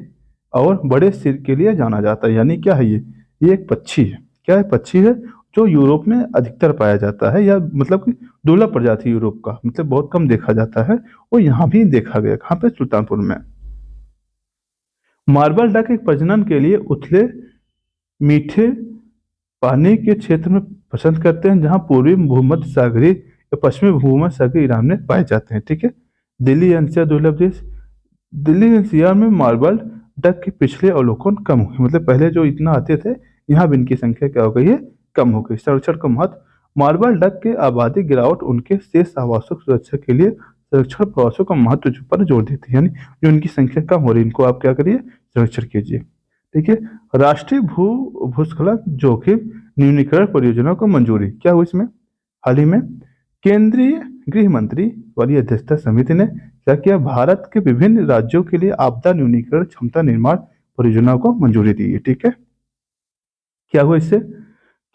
और बड़े सिर के लिए जाना जाता है। यानी क्या है ये एक पक्षी है। क्या है? पक्षी है जो यूरोप में अधिकतर पाया जाता है, या मतलब कि दुर्लभ प्रजाति यूरोप का, मतलब बहुत कम देखा जाता है। वो यहाँ भी देखा गया। कहाँ पे? सुल्तानपुर में। मार्बल डक एक प्रजनन के लिए उथले मीठे पानी के क्षेत्र में पसंद करते हैं, जहाँ पूर्वी भूमध्य सागरीय या पश्चिमी भूमध्य सागरीय ईरान में पाए जाते हैं। ठीक है। दिल्ली एनसीआर दुर्लभ देश। दिल्ली एनसीआर में मार्बल डक के पिछले अवलोकन कम हुए, मतलब पहले जो इतना आते थे, यहाँ भी इनकी संख्या क्या हो गई है? कम हो गई। संरक्षण का महत्व, मार्बल डक के आबादी गिरावट उनके शेष आवासों की सुरक्षा के लिए संरक्षण प्रयासों का महत्व पर जोर देती है। यानी जो इनकी संख्या कम हो रही है, इनको आप क्या करिए? संरक्षण कीजिए। ठीक है। राष्ट्रीय भूस्खलन जोखिम न्यूनीकरण परियोजना को मंजूरी। क्या हुआ इसमें? हाल ही में केंद्रीय गृह मंत्री वाली अध्यक्षता समिति ने क्या किया? भारत के विभिन्न राज्यों के लिए आपदा न्यूनीकरण क्षमता निर्माण परियोजना को मंजूरी दी है। ठीक है। क्या हुआ इससे?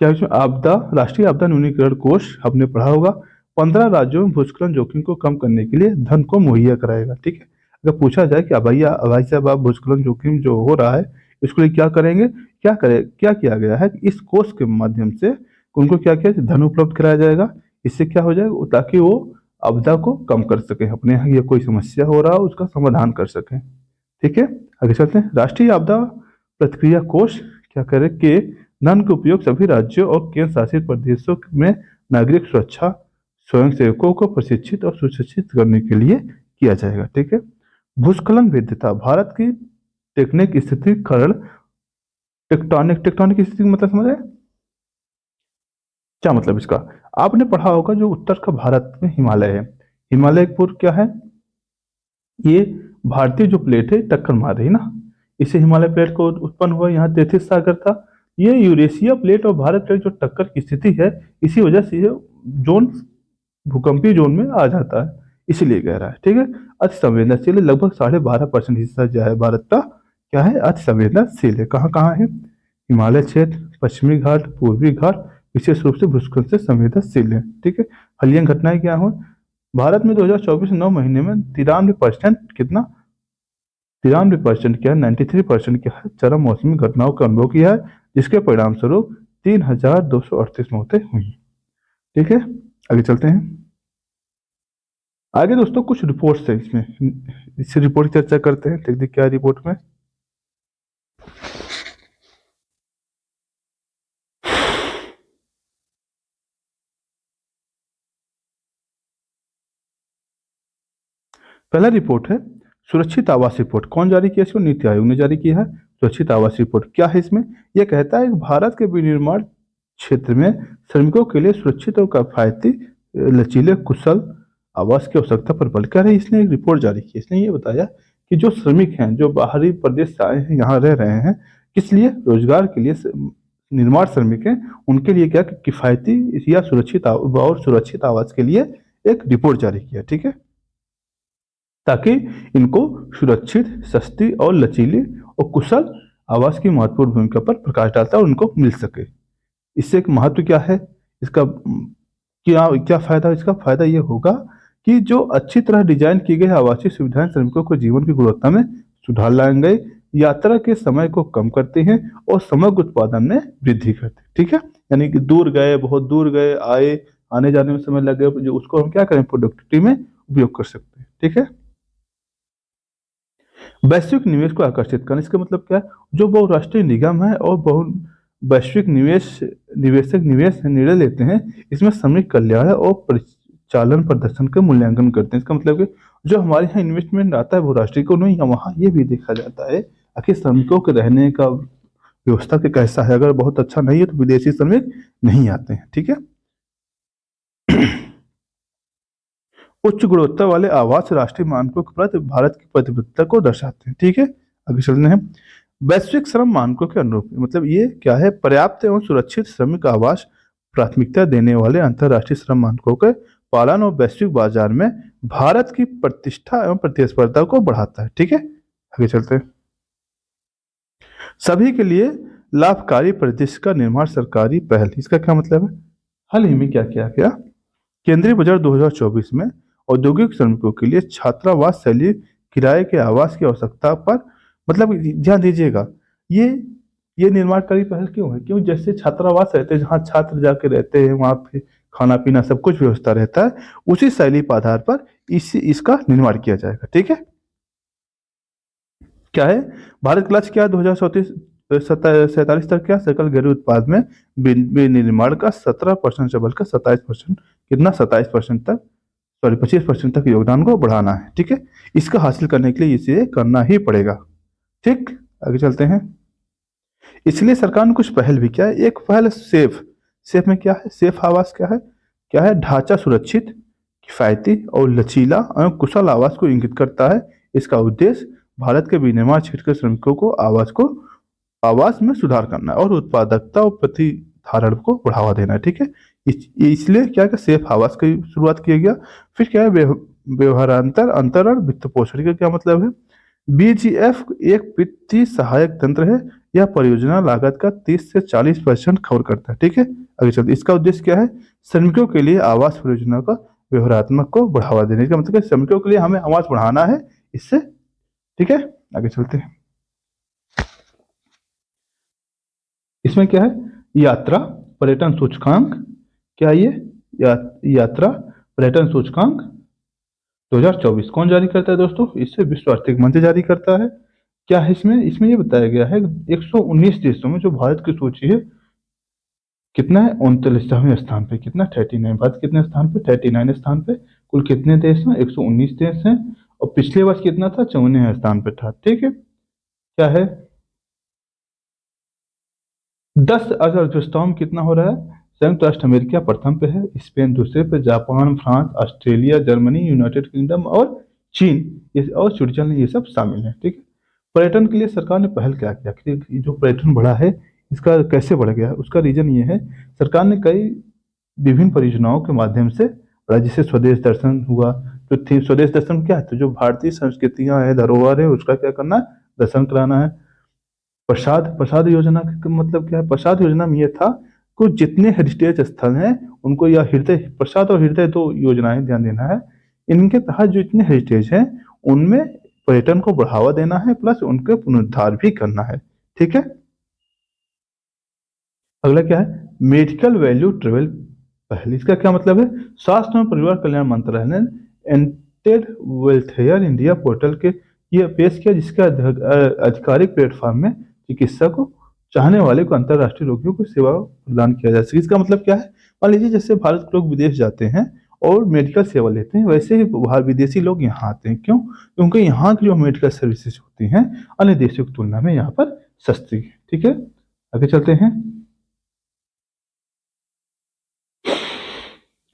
क्या इसमें आपदा, राष्ट्रीय आपदा न्यूनीकरण कोष आपने पढ़ा होगा, 15 राज्यों में भूस्खलन जोखिम को कम करने के लिए धन को मुहैया कराएगा। ठीक है, अगर पूछा जाए कि भैया भाई साहब आप भूस्खलन जोखिम जो हो रहा है इसके लिए क्या करेंगे, क्या किया गया है कि इस कोष के माध्यम से उनको क्या किया, धन उपलब्ध कराया जाएगा। इससे क्या हो जाएगा, ताकि वो आपदा को कम कर सके, अपने यहाँ ये कोई समस्या हो रहा हो उसका समाधान कर सके। ठीक है, आगे चलते हैं। राष्ट्रीय आपदा प्रतिक्रिया कोष क्या करे कि धन का उपयोग सभी राज्यों और केंद्र शासित प्रदेशों में नागरिक सुरक्षा, स्वयंसेवकों को प्रशिक्षित और सुशिक्षित करने के लिए किया जाएगा। ठीक है, भूस्खलन भेद्यता, भारत की टेक्टोनिक स्थिति कारण, टेक्टोनिक स्थिति मतलब समझ रहे हैं? क्या मतलब इसका, आपने पढ़ा होगा जो उत्तर का भारत में हिमालय है, हिमालय पूर्व क्या है, ये भारतीय जो प्लेट है टक्कर मार रही ना, इससे हिमालय प्लेट को उत्पन्न हुआ, यहाँ 33 सागर था। ये यूरेशिया प्लेट और भारत प्लेट जो टक्कर की स्थिति है, इसी वजह से ये जोन भूकंपीय जोन में आ जाता है, इसीलिए कह रहा है। ठीक है, अति संवेदनशील है, लगभग 12.5% हिस्सा जो है भारत का क्या है, अति संवेदनशील है। कहाँ कहाँ है, हिमालय क्षेत्र, पश्चिमी घाट, पूर्वी घाट विशेष रूप से भूस्खलन से संवेदनशील है। ठीक है, हालिया घटनाएं क्या हुई, भारत में 2024 9 महीने में 93% कितना, 93% क्या है, 93% क्या है, चरम मौसमी घटनाओं का अनुभव किया है, जिसके परिणाम स्वरूप 3238 मौतें हुई। ठीक है, आगे चलते हैं। आगे दोस्तों कुछ रिपोर्ट्स है इसमें, इस रिपोर्ट की चर्चा करते हैं, देखते क्या रिपोर्ट में। पहला रिपोर्ट है सुरक्षित आवास रिपोर्ट, कौन जारी किया इसको, नीति आयोग ने जारी किया है। सुरक्षित आवास रिपोर्ट क्या है इसमें, यह कहता है कि भारत के विनिर्माण क्षेत्र में श्रमिकों के लिए सुरक्षित और किफायती, लचीले, कुशल आवास की आवश्यकता पर बल कर रही, इसने एक रिपोर्ट जारी की। इसने ये बताया कि जो श्रमिक हैं, जो बाहरी प्रदेश से आए हैं, यहाँ रह रहे हैं, किस लिए, रोजगार के लिए, निर्माण श्रमिक हैं, उनके लिए क्या किफायती या सुरक्षित आवास के लिए एक रिपोर्ट जारी किया। ठीक है, ताकि इनको सुरक्षित, सस्ती और लचीली और कुशल आवास की महत्वपूर्ण भूमिका पर प्रकाश डालता है और उनको मिल सके। इससे एक महत्व क्या है इसका, क्या क्या फायदा, इसका फायदा ये होगा कि जो अच्छी तरह डिजाइन की गई आवासीय सुविधाएं श्रमिकों को जीवन की गुणवत्ता में सुधार लाएंगे, यात्रा के समय को कम करते हैं और समग्र उत्पादन में वृद्धि करते हैं। ठीक है, यानी कि दूर गए, बहुत दूर गए, आए, आने जाने में समय लग गया, जो उसको हम क्या करें, प्रोडक्टिविटी में उपयोग कर सकते हैं। ठीक है, वैश्विक निवेश को आकर्षित करना, इसका मतलब क्या है, जो बहुराष्ट्रीय निगम है और बहु वैश्विक निवेशक निवेश निर्णय लेते हैं, इसमें श्रमिक कल्याण और परिचालन प्रदर्शन का मूल्यांकन करते हैं। इसका मतलब कि जो हमारे यहाँ इन्वेस्टमेंट आता है बहुराष्ट्रीय को नहीं, वहाँ ये भी देखा जाता है आखिर श्रमिकों के रहने का व्यवस्था के कैसा है, अगर बहुत अच्छा नहीं है तो विदेशी श्रमिक नहीं आते हैं। ठीक है, उच्च गुणवत्ता वाले आवास राष्ट्रीय मानकों के प्रति भारत की प्रतिबद्धता को दर्शाते हैं। ठीक है, आगे चलते हैं। वैश्विक श्रम मानकों के अनुरूप, मतलब ये क्या है, पर्याप्त एवं सुरक्षित श्रमिक आवास प्राथमिकता देने वाले अंतर्राष्ट्रीय श्रम मानकों के पालन और वैश्विक बाजार में भारत की प्रतिष्ठा एवं प्रतिस्पर्धा को बढ़ाता है। ठीक है, आगे चलते हैं। सभी के लिए लाभकारी परिदृश्य का निर्माण सरकारी पहल, इसका क्या मतलब है, हाल ही में क्या किया गया, केंद्रीय बजट 2024 में औद्योगिक श्रमिकों के लिए छात्रावास शैली किराए के आवास की आवश्यकता पर, मतलब ध्यान दीजिएगा, ये निर्माणकारी पहल क्यों है, क्यों, जैसे छात्रावास रहते हैं जहाँ छात्र जाके रहते हैं, वहाँ पे खाना पीना सब कुछ व्यवस्था रहता है, उसी शैली के आधार पर इसका निर्माण किया जाएगा। ठीक है, क्या है, भारत का लक्ष्य क्या है, 2037 तक क्या, सकल घरेलू उत्पाद में विनिर्माण का 17% से बढ़कर 27%, कितना, 27% तक, सॉरी 25% तक योगदान को बढ़ाना है। ठीक है, इसका हासिल करने के लिए इसे करना ही पड़ेगा। ठीक, आगे चलते हैं। इसलिए सरकार ने कुछ पहल भी किया है। एक पहल सेफ में क्या है, सेफ आवास क्या है, ढांचा सुरक्षित, किफायती और लचीला एवं कुशल आवास को इंगित करता है। इसका उद्देश्य भारत के विनिर्माण क्षेत्र के श्रमिकों को आवास में सुधार करना है और उत्पादकता और प्रतिधारण को बढ़ावा देना है। ठीक है, इसलिए क्या है, सेफ आवास की शुरुआत किया गया। फिर क्या है, व्यवहारांतर अंतरण वित्त पोषण का क्या मतलब है, बीजीएफ एक वित्तीय सहायक तंत्र है, यह परियोजना लागत का 30 से 40% कवर करता है। ठीक है, आगे चलते इसका उद्देश्य क्या है? श्रमिकों के लिए आवास परियोजना का व्यवहारात्मक को बढ़ावा देने का मतलब है श्रमिकों के लिए हमें आवास बढ़ाना है इससे। ठीक है, आगे चलते हैं। इसमें क्या है? यात्रा पर्यटन सूचकांक। क्या ये यात्रा पर्यटन सूचकांक 2024 कौन जारी करता है दोस्तों? इसे विश्व आर्थिक मंच जारी करता है। क्या है इसमें? इसमें ये बताया गया है 119 देशों में जो भारत की सूची है कितना है? 39वें स्थान पे। कितना? 39। भारत कितने स्थान पे? 39 स्थान पे। कुल कितने देश हैं? 119 देश हैं। और पिछले वर्ष कितना था? 54वें स्थान पे था। ठीक है, क्या है? 10 अर्थव्यवस्थाओं में कितना हो रहा है? संयुक्त राष्ट्र अमेरिका प्रथम पे है, स्पेन दूसरे पे, Japan, France, Australia, Germany, United kingdom और चीन ये और स्विट्जरलैंड ये सब शामिल है। ठीक है, पर्यटन के लिए सरकार ने पहल क्या किया कि ये जो पर्यटन बढ़ा है इसका कैसे बढ़ गया? उसका रीजन ये है सरकार ने कई विभिन्न परियोजनाओं के माध्यम से बढ़ा, जैसे स्वदेश दर्शन हुआ। जो थी स्वदेश दर्शन क्या है? तो जो भारतीय संस्कृतियां है धरोहर है उसका क्या करना है? दर्शन कराना है। प्रसाद प्रसाद योजना का मतलब क्या है? प्रसाद योजना में ये था कि जितने हेरिटेज स्थल हैं उनको, या हृदय प्रसाद और हृदय दो योजनाएं ध्यान देना है। इनके तहत जो इतने हेरिटेज हैं उनमें पर्यटन को बढ़ावा देना है प्लस उनके पुनरुद्धार भी करना है। ठीक है, अगला क्या है? मेडिकल वैल्यू ट्रेवल पहल। इसका क्या मतलब है? स्वास्थ्य एवं परिवार कल्याण मंत्रालय ने एंटेड वेल्थेयर इंडिया पोर्टल के ये पेश किया, जिसका आधिकारिक प्लेटफॉर्म में चिकित्सक को चाहने वाले को अंतर्राष्ट्रीय रोगियों को सेवा प्रदान किया जा सके। इसका मतलब क्या है? मान लीजिए जैसे भारत के लोग विदेश जाते हैं और मेडिकल सेवा लेते हैं, वैसे ही बाहर विदेशी लोग यहाँ आते हैं। क्यों? क्योंकि यहाँ की जो मेडिकल सर्विसेज होती हैं अन्य देशों की तुलना में यहाँ पर सस्ती है। ठीक है, आगे चलते हैं।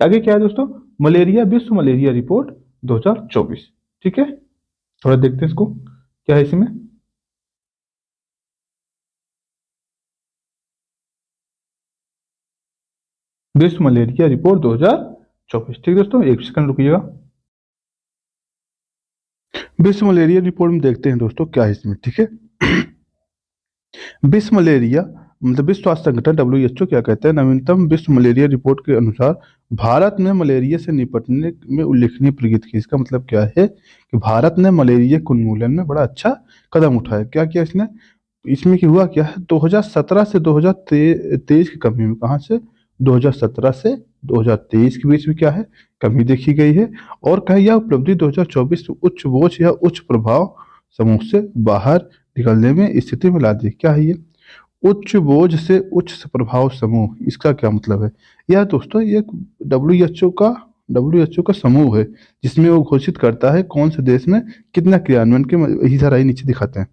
आगे क्या है दोस्तों? मलेरिया विश्व मलेरिया रिपोर्ट 2024। ठीक है, थोड़ा देखते हैं इसको क्या है इसमें। विश्व मलेरिया रिपोर्ट 2024। ठीक है दोस्तों, एक सेकंड रुकिएगा। विश्व मलेरिया रिपोर्ट में देखते हैं दोस्तों क्या है इसमें। ठीक है, विश्व मलेरिया मतलब विश्व स्वास्थ्य संगठन WHO क्या कहते हैं? नवीनतम विश्व मलेरिया रिपोर्ट के अनुसार भारत ने मलेरिया से निपटने में उल्लेखनीय प्रगति की। इसका मतलब क्या है कि भारत ने मलेरिया के उन्मूलन में बड़ा अच्छा कदम उठाया। क्या किया इसने? इसमें क्या हुआ? क्या है 2017 से 2023 की कमी में, कहाँ से? 2017 से 2023 के बीच में क्या है? कमी देखी गई है। और कहा यह उपलब्धि 2024 उच्च बोझ या उच्च प्रभाव समूह से बाहर निकलने में स्थिति में ला दी। क्या है ये? उच्च बोझ से उच्च प्रभाव समूह। इसका क्या मतलब है? यह दोस्तों ये डब्ल्यू एच ओ का समूह है जिसमें वो घोषित करता है कौन से देश में कितना क्रियान्वयन के इधर आई नीचे दिखाते हैं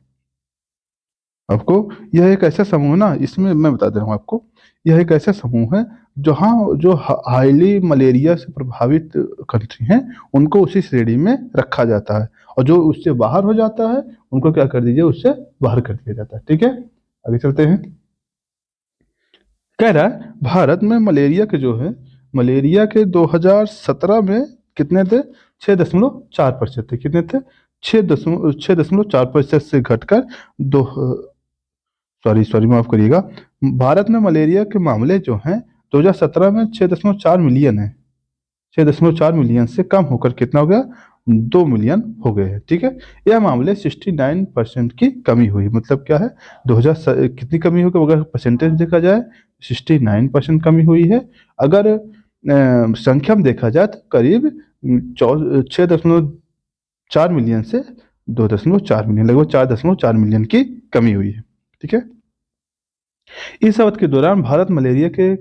आपको। यह एक ऐसा समूह है ना, इसमें मैं बता दे रहा हूँ आपको, यह एक ऐसा समूह है जहाँ जो हाईली मलेरिया से प्रभावित कंट्री हैं उनको उसी श्रेणी में रखा जाता है, और जो उससे बाहर हो जाता है उनको क्या कर दीजिए? उससे बाहर कर दिया जाता है। ठीक है, आगे चलते हैं। कह रहा है भारत में मलेरिया के जो है, मलेरिया के 2017 में कितने थे? 6.4% थे। कितने थे? 6.4% से घटकर दो सॉरी सॉरी माफ करिएगा। भारत में मलेरिया के मामले जो हैं 2017 में 6.4 मिलियन है। 6.4 मिलियन से कम होकर कितना हो गया? 2 मिलियन हो गए हैं। ठीक है, यह मामले 69% की कमी हुई। मतलब क्या है? 2000 कितनी कमी होगी? अगर परसेंटेज देखा जाए 69% कमी हुई है। अगर संख्या में देखा जाए तो करीब 6.4 मिलियन से 2.4 मिलियन, लगभग 4.4 मिलियन की कमी हुई है। ठीक है, इस अवधि के दौरान भारत मलेरिया के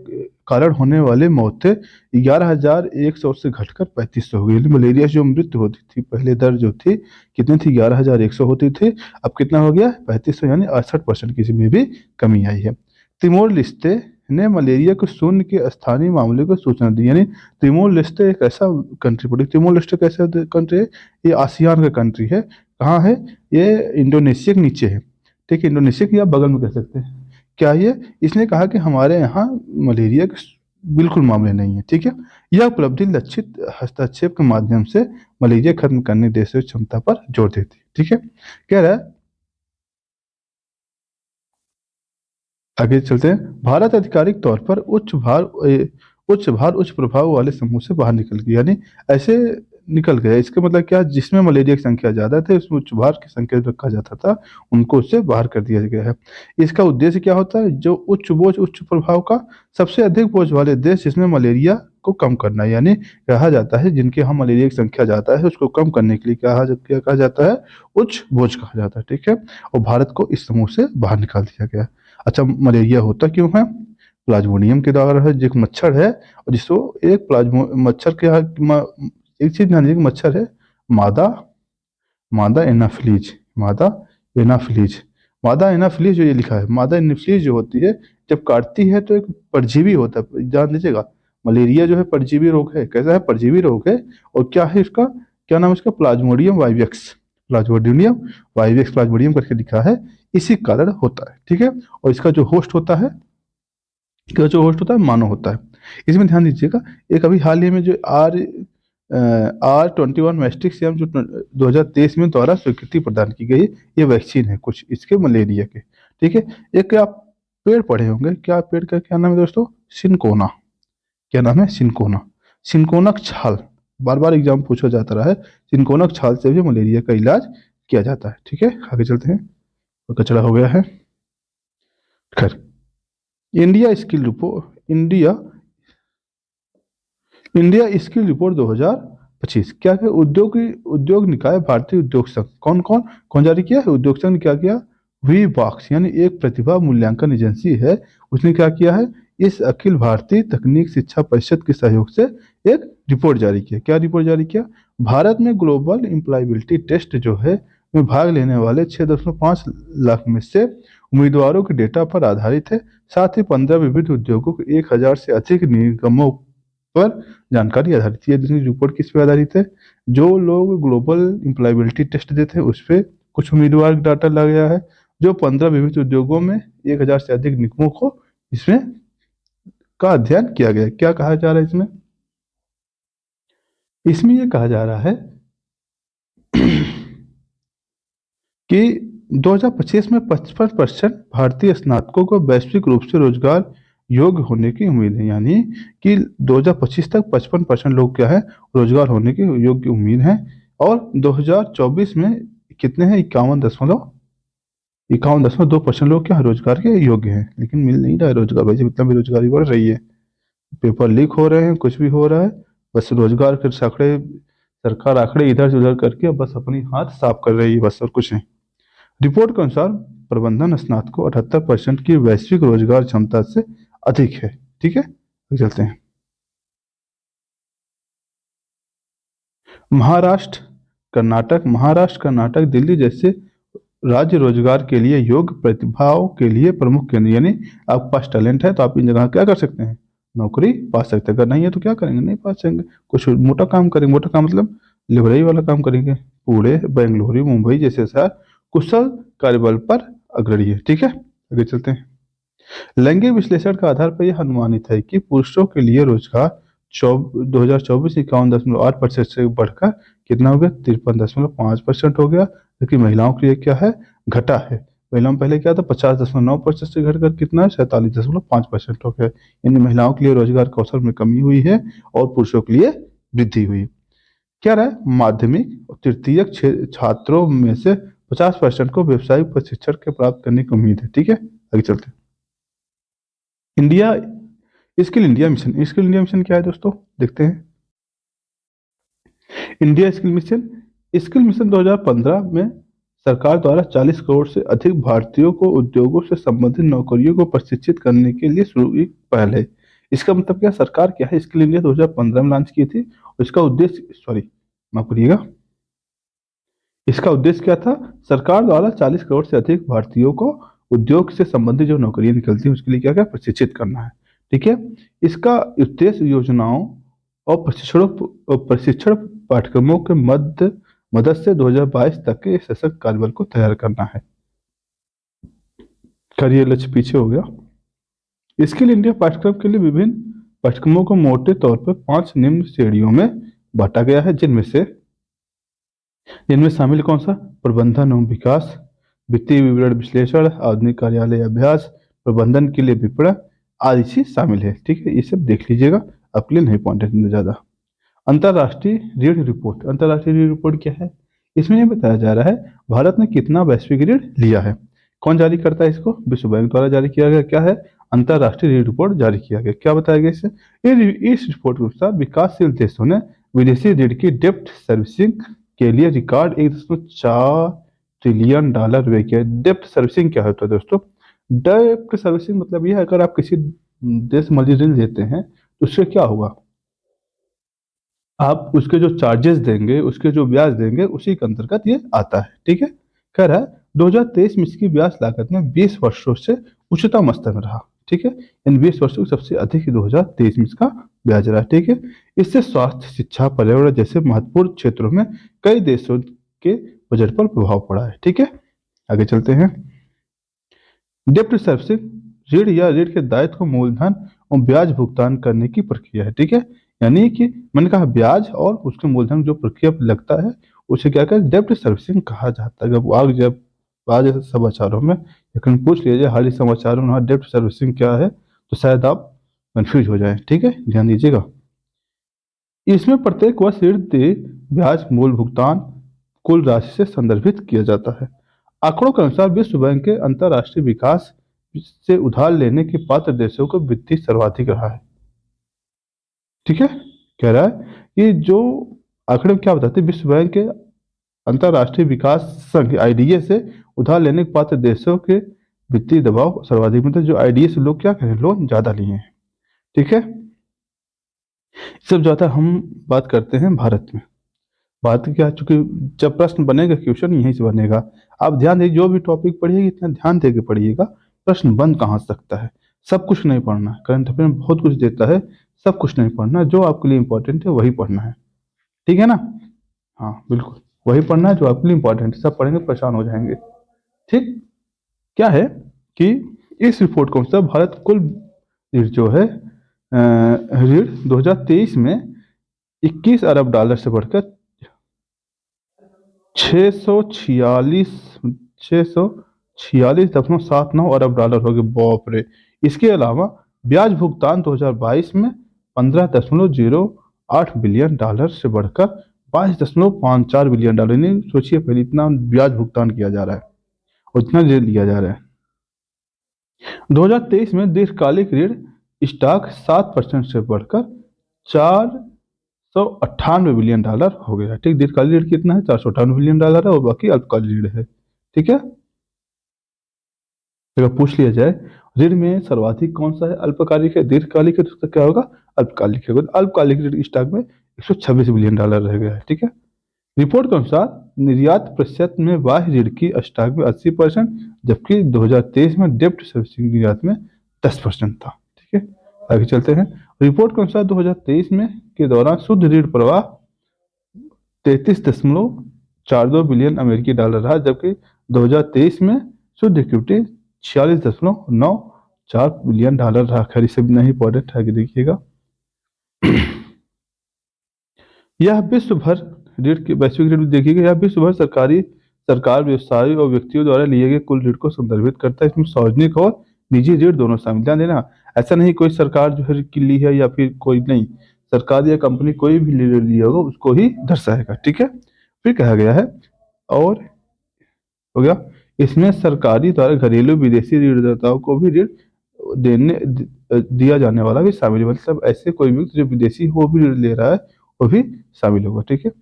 कारण होने वाले मौतें 11,100 से घटकर 3,500 हो गई। मलेरिया से जो मृत्यु होती थी पहले दर जो थी कितनी थी? 11,100 होती थी, अब कितना हो गया? 3,500, यानी 68% की में भी कमी आई है। तिमोर लिस्ते ने मलेरिया के शून्य के स्थानीय मामले को सूचना दी। यानी तिमोर लिस्ते एक ऐसा कंट्री पड़ी। तिमोर लिस्ते कैसा कंट्री है? ये आसियान का कंट्री है। कहाँ है ये? इंडोनेशिया के नीचे है। ठीक है, इंडोनेशिया के या बगल में कह सकते हैं। क्या ये? इसने कहा कि हमारे यहाँ मलेरिया के बिल्कुल मामले नहीं है। ठीक है, यह उपलब्धि लक्षित हस्तक्षेप के माध्यम से मलेरिया खत्म करने देशों की क्षमता पर जोर देती है। ठीक है, कह रहा है आगे चलते हैं। भारत आधिकारिक तौर पर उच्च प्रभाव वाले समूह से बाहर निकल गया, यानी ऐसे निकल गया। इसका मतलब क्या, जिसमें मलेरिया की संख्या ज्यादा थी, उसमें उच्च भार की संख्या रखा जाता था, उनको उससे बाहर कर दिया गया है। इसका उद्देश्य क्या होता है, जो उच्च बोझ उच्च प्रभाव का सबसे अधिक बोझ वाले देश जिसमें मलेरिया को कम करना है, यानी कहा जाता है जिनके यहाँ मलेरिया की संख्या ज्यादा है उसको कम करने के लिए क्या कहा जाता है, उच्च बोझ कहा जाता है। ठीक है, और भारत को इस समूह से बाहर निकाल दिया गया। अच्छा, मलेरिया होता क्यों है? प्लाज्मोडियम के द्वारा है, जो एक मच्छर है, और जिसको एक प्लाज्मो मच्छर के एक चीज ध्यान दीजिए, मच्छर है मादा मादा एनाफिलीज मादा एनाफिलीज मादा एनाफिलीज, जो ये लिखा है मादा एनाफिलीज जो होती है, जब काटती है तो एक परजीवी होता है, ध्यान दीजिएगा। मलेरिया जो है परजीवी रोग है, कैसा है, परजीवी रोग है। और क्या है इसका, क्या नाम है इसका, Plasmodium vivax, Plasmodium vivax Plasmodium करके लिखा है, इसी कारण होता है। ठीक है, और इसका जो होस्ट होता है, इसका जो होस्ट होता है मानव होता है। इसमें ध्यान दीजिएगा, एक अभी हाल ही में जो R21 मैस्टिक सेम जो 2023 में द्वारा स्वीकृति प्रदान की गई, ये वैक्सीन है कुछ इसके मलेरिया के। ठीक है, एक आप पेड़ पढ़े होंगे, क्या पेड़ का क्या नाम है दोस्तों, सिनकोना। क्या नाम है, सिनकोना। सिनकोनक छाल, बार बार एग्जाम पूछा जाता रहा है, सिनकोनक छाल से भी मलेरिया का इलाज किया जाता है। ठीक है, आगे चलते हैं। तो कचरा हो गया है। खैर, इंडिया इंडिया स्किल रिपोर्ट 2025 क्या है, उद्योग निकाय भारतीय उद्योग संघ, कौन कौन कौन जारी किया है, उद्योग संघ ने क्या किया, वी बॉक्स यानी एक प्रतिभा मूल्यांकन एजेंसी है, उसने क्या किया है, इस अखिल भारतीय तकनीक शिक्षा परिषद के सहयोग से एक रिपोर्ट जारी किया। क्या रिपोर्ट जारी किया, भारत में ग्लोबल एम्प्लॉयबिलिटी टेस्ट जो है में भाग लेने वाले 6.5 लाख में से उम्मीदवारों के डेटा पर आधारित है। साथ ही 15 विविध उद्योगों के 1,000 से अधिक निगमों पर जानकारी आधारित है। दूसरी रिपोर्ट किस पे आधारित है, जो लोग ग्लोबल एम्प्लॉयबिलिटी टेस्ट देते हैं उस पर कुछ उम्मीदवार डाटा लगा गया है, जो 15 विविध उद्योगों में 1,000 से अधिक निगमों को इसमें का अध्ययन किया गया। क्या कहा जा रहा है इसमें, इसमें यह कहा जा रहा है कि 2025 में 55% भारतीय स्नातकों को वैश्विक रूप से रोजगार योग्य होने की उम्मीद है, यानी कि 2025 तक 55% लोग क्या है, रोजगार होने की योग्य उम्मीद है। और 2024 में कितने हैं, 51.2% लोग क्या है, रोजगार के योग्य हैं, लेकिन मिल नहीं रहा है रोजगार। भाई इतना बेरोजगारी बढ़ रही है, पेपर लीक हो रहे हैं, कुछ भी हो रहा है, बस रोजगार के आंकड़े, सरकार आंकड़े इधर से उधर करके बस अपनी हाथ साफ कर रही है, बस और कुछ नहीं। रिपोर्ट के अनुसार प्रबंधन स्नातकों 78% की वैश्विक रोजगार क्षमता से अधिक है। ठीक है, आगे चलते हैं। महाराष्ट्र कर्नाटक दिल्ली जैसे राज्य रोजगार के लिए योग्य प्रतिभाओं के लिए प्रमुख केंद्र, यानी आपके पास टैलेंट है तो आप इन जगह क्या कर सकते हैं, नौकरी पा सकते हैं। अगर नहीं है तो क्या करेंगे, नहीं पा सकेंगे, कुछ मोटा काम करेंगे, मोटा काम मतलब लेबरई वाला काम करेंगे। पुणे, बेंगलुरु, मुंबई जैसे शहर कुशल कार्यबल पर अग्रणी है। ठीक है, आगे चलते हैं। लैंगिक विश्लेषण के आधार पर यह अनुमानित है कि पुरुषों के लिए रोजगार 2024 51.8% से बढ़कर कितना हो गया, 53.5% हो गया, जबकि महिलाओं के लिए क्या है, घटा है। महिलाओं में पहले क्या था, 50.9% से घटकर कितना है, 47.5% हो गया, यानी महिलाओं के लिए रोजगार के अवसर में कमी हुई है और पुरुषों के लिए वृद्धि हुई। क्या रहा है, माध्यमिक और तृतीयक छात्रों में से 50% को व्यवसायिक प्रशिक्षण के प्राप्त करने की उम्मीद है। ठीक है, आगे चलते हैं। इंडिया स्किल इंडिया मिशन क्या है दोस्तों, देखते हैं। इंडिया स्किल मिशन 2015 में सरकार द्वारा 40 करोड़ से अधिक भारतीयों को उद्योगों से संबंधित नौकरियों को प्रशिक्षित करने के लिए शुरू एक पहल है। इसका मतलब क्या, सरकार क्या है, स्किल इंडिया 2015 में लॉन्च की थी, और इसका उद्देश्य, सॉरी माफ करिएगा, इसका उद्देश्य क्या था, सरकार द्वारा 40 करोड़ से अधिक भारतीयों को उद्योग से संबंधित जो नौकरियां निकलती हैं उसके लिए क्या क्या प्रशिक्षित करना है। ठीक है, इसका उद्देश्य योजनाओं और प्रशिक्षण पाठ्यक्रमों के मदद से 2022 तक के सशक्त कार्यबल को तैयार करना है। कार्य लक्ष्य पीछे हो गया। स्किल इंडिया पाठ्यक्रम के लिए विभिन्न पाठ्यक्रमों को मोटे तौर पर 5 निम्न श्रेणियों में बांटा गया है, जिनमें शामिल कौन सा, प्रबंधन एवं विकास, वित्तीय विवरण विश्लेषण, आधुनिक कार्यालय अभ्यास, प्रबंधन के लिए विपणन आदि चीज शामिल है। ठीक है, ये सब देख लीजिएगा, आपके लिए नहीं पॉइंट है ज्यादा। अंतर्राष्ट्रीय ऋण रिपोर्ट, अंतर्राष्ट्रीय ऋण रिपोर्ट क्या है? इसमें ये बताया जा रहा है भारत ने कितना वैश्विक ऋण लिया है। कौन जारी करता है इसको? विश्व बैंक द्वारा जारी किया गया क्या है? अंतर्राष्ट्रीय ऋण रिपोर्ट जारी किया गया। क्या बताया गया इससे? इस रिपोर्ट के अनुसार विकासशील देशों ने विदेशी ऋण की डेप्ट सर्विसिंग के लिए रिकॉर्ड 1.4 ट्रिलियन डॉलर व्यय किया। डेप्ट सर्विसिंग क्या होता है दोस्तों? डेप्ट सर्विसिंग मतलब यह है, अगर आप किसी देश में ऋण लेते हैं तो उससे क्या होगा, आप उसके जो चार्जेस देंगे, उसके जो ब्याज देंगे, उसी के अंतर्गत ये आता है। ठीक है, कह रहा है 2023 में इसकी ब्याज लागत में 20 वर्षों से उच्चतम स्तर में रहा। ठीक है, इन 20 वर्षों से सबसे अधिक 2023 में इसका ब्याज रहा। ठीक है, इससे स्वास्थ्य, शिक्षा, पर्यावरण जैसे महत्वपूर्ण क्षेत्रों में कई देशों के बजट पर प्रभाव पड़ा है। ठीक है, आगे चलते हैं। डेप्ट सर्विसिंग ऋण या ऋण के दायित्व को मूलधन और ब्याज भुगतान करने की प्रक्रिया है। ठीक है, यानी कि मैंने कहा ब्याज और उसके मूलधन जो प्रक्रिया लगता है उसे क्या कहते हैं? डेप्ट सर्विसिंग कहा जाता है। जब आज समाचारों में लेकिन पूछ लीजिए हाल ही समाचारों में डेप्ट सर्विसिंग क्या है, तो शायद आप कंफ्यूज हो जाएं। ठीक है, ध्यान दीजिएगा। इसमें प्रत्येक वर्ष ऋण के ब्याज मूल भुगतान कुल राशि से संदर्भित किया जाता है। आंकड़ों के अनुसार विश्व बैंक के अंतर्राष्ट्रीय विकास से उधार लेने के पात्र देशों को वित्तीय सर्वाधिक रहा है। ठीक है, कह रहा है कि जो आंकड़े क्या बताते हैं, विश्व बैंक के अंतर्राष्ट्रीय विकास संघ आईडीए से उधार लेने के पात्र देशों के वित्तीय दबाव सर्वाधिक, मतलब जो आईडीए से लोग क्या करें, लोन ज्यादा लिए हैं। ठीक है, सब ज्यादा हम बात करते हैं भारत में। भारत क्या, चूंकि जब प्रश्न बनेगा क्वेश्चन यहीं से बनेगा। आप ध्यान दीजिए, जो भी टॉपिक पढ़िएगा इतना ध्यान दे के पढ़िएगा, प्रश्न बन कहाँ सकता है। सब कुछ नहीं पढ़ना है, करंट अफेयर में बहुत कुछ देता है, सब कुछ नहीं पढ़ना, जो आपके लिए इंपॉर्टेंट है वही पढ़ना है। ठीक है ना? हाँ बिल्कुल, वही पढ़ना है जो आपके लिए इंपॉर्टेंट है। सब पढ़ेंगे परेशान हो जाएंगे। ठीक, क्या है कि इस रिपोर्ट के अनुसार भारत कुल ऋण जो है ऋण 2023 में 21 अरब डॉलर से बढ़कर 646.79 अरब डॉलर हो गए। बाप रे! इसके अलावा ब्याज भुगतान 2022 में 15.08 बिलियन डॉलर से बढ़कर 22.54 बिलियन डॉलर। नहीं सोचिए, पहले इतना ब्याज भुगतान किया जा रहा है और इतना ऋण लिया जा रहा है। 2023 में दीर्घकालिक ऋण स्टॉक 7% से बढ़कर 498 बिलियन डॉलर हो गया। ठीक, दीर्घकालिक ऋण कितना है? 498 बिलियन डॉलर है और बाकी अल्पकालिक ऋण है। ठीक है, अगर पूछ लिया जाए ऋण में सर्वाधिक कौन सा है, अल्पकालिक है दीर्घकालिक है, तो उसका क्या होगा? अल्पकालिक है। अल्पकालिक ऋण स्टॉक में 126 बिलियन डॉलर रह गया है। ठीक है, रिपोर्ट के अनुसार निर्यात प्रतिशत में बाह्य ऋण की स्टॉक में 80%, जबकि 2023 में डेप्ट सर्विसिंग निर्यात में 10% था। ठीक है, आगे चलते हैं। रिपोर्ट के अनुसार 2023 में के दौरान शुद्ध ऋण प्रवाह 33.42 बिलियन अमेरिकी डॉलर रहा, जबकि 2023 में शुद्ध इक्विटी 46.94 बिलियन डॉलर रहा। खैर इसे नहीं इंपॉर्टेंट है, देखिएगा। यह विश्व भर ऋण की वैश्विक ऋण देखिएगा, यह विश्व भर सरकार, व्यवसायी और व्यक्तियों द्वारा लिए गए कुल ऋण को संदर्भित करता है। इसमें सार्वजनिक और निजी ऋण दोनों शामिल। ध्यान देना, ऐसा नहीं कोई सरकार जो है की ली है या फिर कोई नहीं, सरकार या कंपनी कोई भी ऋण लिया होगा उसको ही दर्शाएगा। ठीक है, फिर कहा गया है और हो गया, इसमें सरकारी द्वारा घरेलू विदेशी ऋणदाताओं को भी ऋण दिया जाने वाला भी शामिल है। मतलब ऐसे कोई व्यक्ति जो विदेशी वो भी ऋण ले रहा है वो भी शामिल होगा। ठीक है,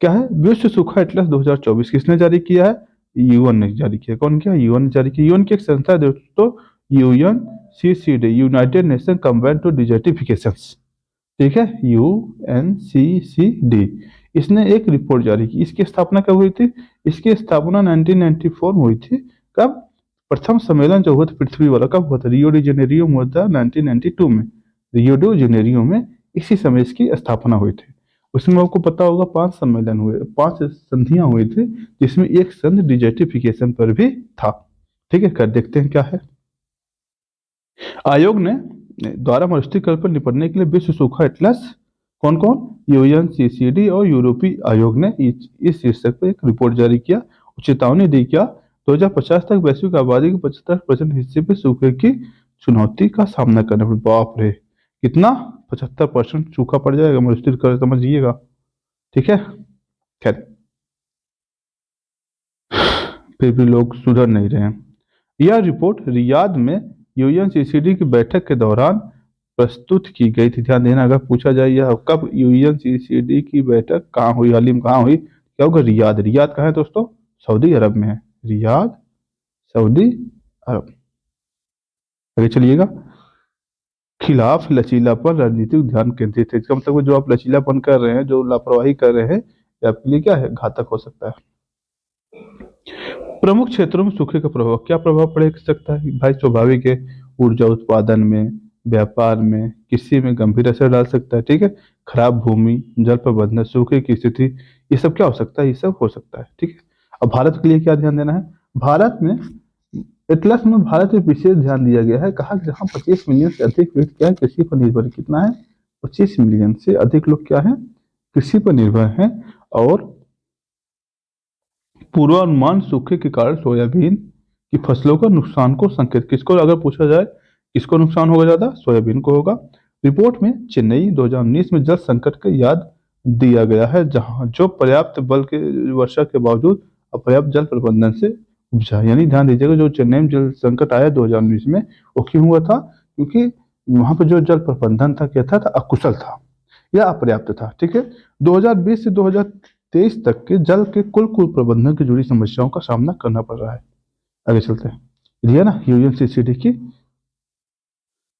क्या है? विश्व सूखा एटलस 2024 किसने जारी किया है? यूएन ने जारी किया। कौन किया? यूएन ने जारी किया। यूएन की एक संस्था है दोस्तों, UNCCD, United Nation combined to desertifications. ठीक है, यूएनसीसीडी, इसने एक रिपोर्ट जारी की। इसकी स्थापना कब हुई थी? इसकी स्थापना 1994 में हुई थी। कब? प्रथम सम्मेलन जो हुआ था पृथ्वी वाला कब हुआ था? रियो डी जेनेरियो में हुआ था 1992 में। रियो डी जेनेरियो में इसी समय इसकी स्थापना हुई थी। उसमें आपको पता होगा 5 सम्मेलन हुए, 5 संधियां हुई थी, जिसमें एक संधि डिजर्टिफिकेशन पर भी था। ठीक है, कर देखते हैं क्या है। आयोग ने द्वारा मरुस्थलीकरण पर निपटने के लिए विश्व सूखा एटलस, कौन कौन? यूएनसीसीडी और यूरोपीय आयोग ने इस शीर्षक पर एक रिपोर्ट जारी किया, चेतावनी दी क्या 2050 तक वैश्विक आबादी के 75% हिस्से पे सूखे की चुनौती का सामना करना पड़े। बाप रे, कितना? 75% सूखा पड़ जाएगा, मुश्किल कर समझिएगा। ठीक है, खैर, फिर भी लोग सुधर नहीं रहे हैं। यह रिपोर्ट रियाद में यूएनसीसीडी की बैठक के दौरान प्रस्तुत की गई थी। ध्यान देना, अगर पूछा जाए यह कब यूएनसीसीडी की बैठक कहाँ हुई, हाल ही में कहाँ हुई, क्या होगा? रियाद। रियाद कहाँ है दोस्तों? सऊदी अरब में है। रियाद, सऊदी अरब। आगे चलिएगा। खिलाफ लचीलापन रणनीतिक ध्यान केंद्रित है। इसका मतलब जो आप लचीलापन कर रहे हैं, जो लापरवाही कर रहे हैं, ये आपके लिए क्या है? घातक हो सकता है। प्रमुख क्षेत्रों में सूखे का प्रभाव, क्या प्रभाव पड़ सकता है भाई? स्वाभाविक है, ऊर्जा उत्पादन में, व्यापार में, कृषि में गंभीर असर डाल सकता है। ठीक है, खराब भूमि, जल प्रबंधन, सूखे की स्थिति, ये सब क्या हो सकता है? ये सब हो सकता है। ठीक है, अब भारत के लिए क्या ध्यान देना है? भारत में एटलस में भारत में विशेष ध्यान दिया गया है। कहा कि जहाँ 25 मिलियन से अधिक व्यक्ति क्या है? कृषि पर निर्भर है। कितना है? 25 मिलियन से अधिक लोग क्या है? कृषि पर निर्भर हैं। और पूर्वानुमान सूखे के कारण सोयाबीन की फसलों का नुकसान को संकेत, किसको अगर पूछा जाए किसको नुकसान होगा ज्यादा? सोयाबीन को होगा। रिपोर्ट में चेन्नई 2019 में जल संकट का याद दिया गया है, जहां जो पर्याप्त बल के वर्षा के बावजूद अपर्याप्त जल प्रबंधन से उपजा। यानी ध्यान दीजिएगा, जो चेन्नई में जल संकट आया 2019 में, वो क्यों हुआ था? क्योंकि वहां पर जो जल प्रबंधन था क्या था? अकुशल था या अपर्याप्त था। ठीक है, 2020 से 2023 तक के जल के कुल प्रबंधन से जुड़ी समस्याओं का सामना करना पड़ रहा है। आगे चलते हैं। ये ना यूएनसीसीडी की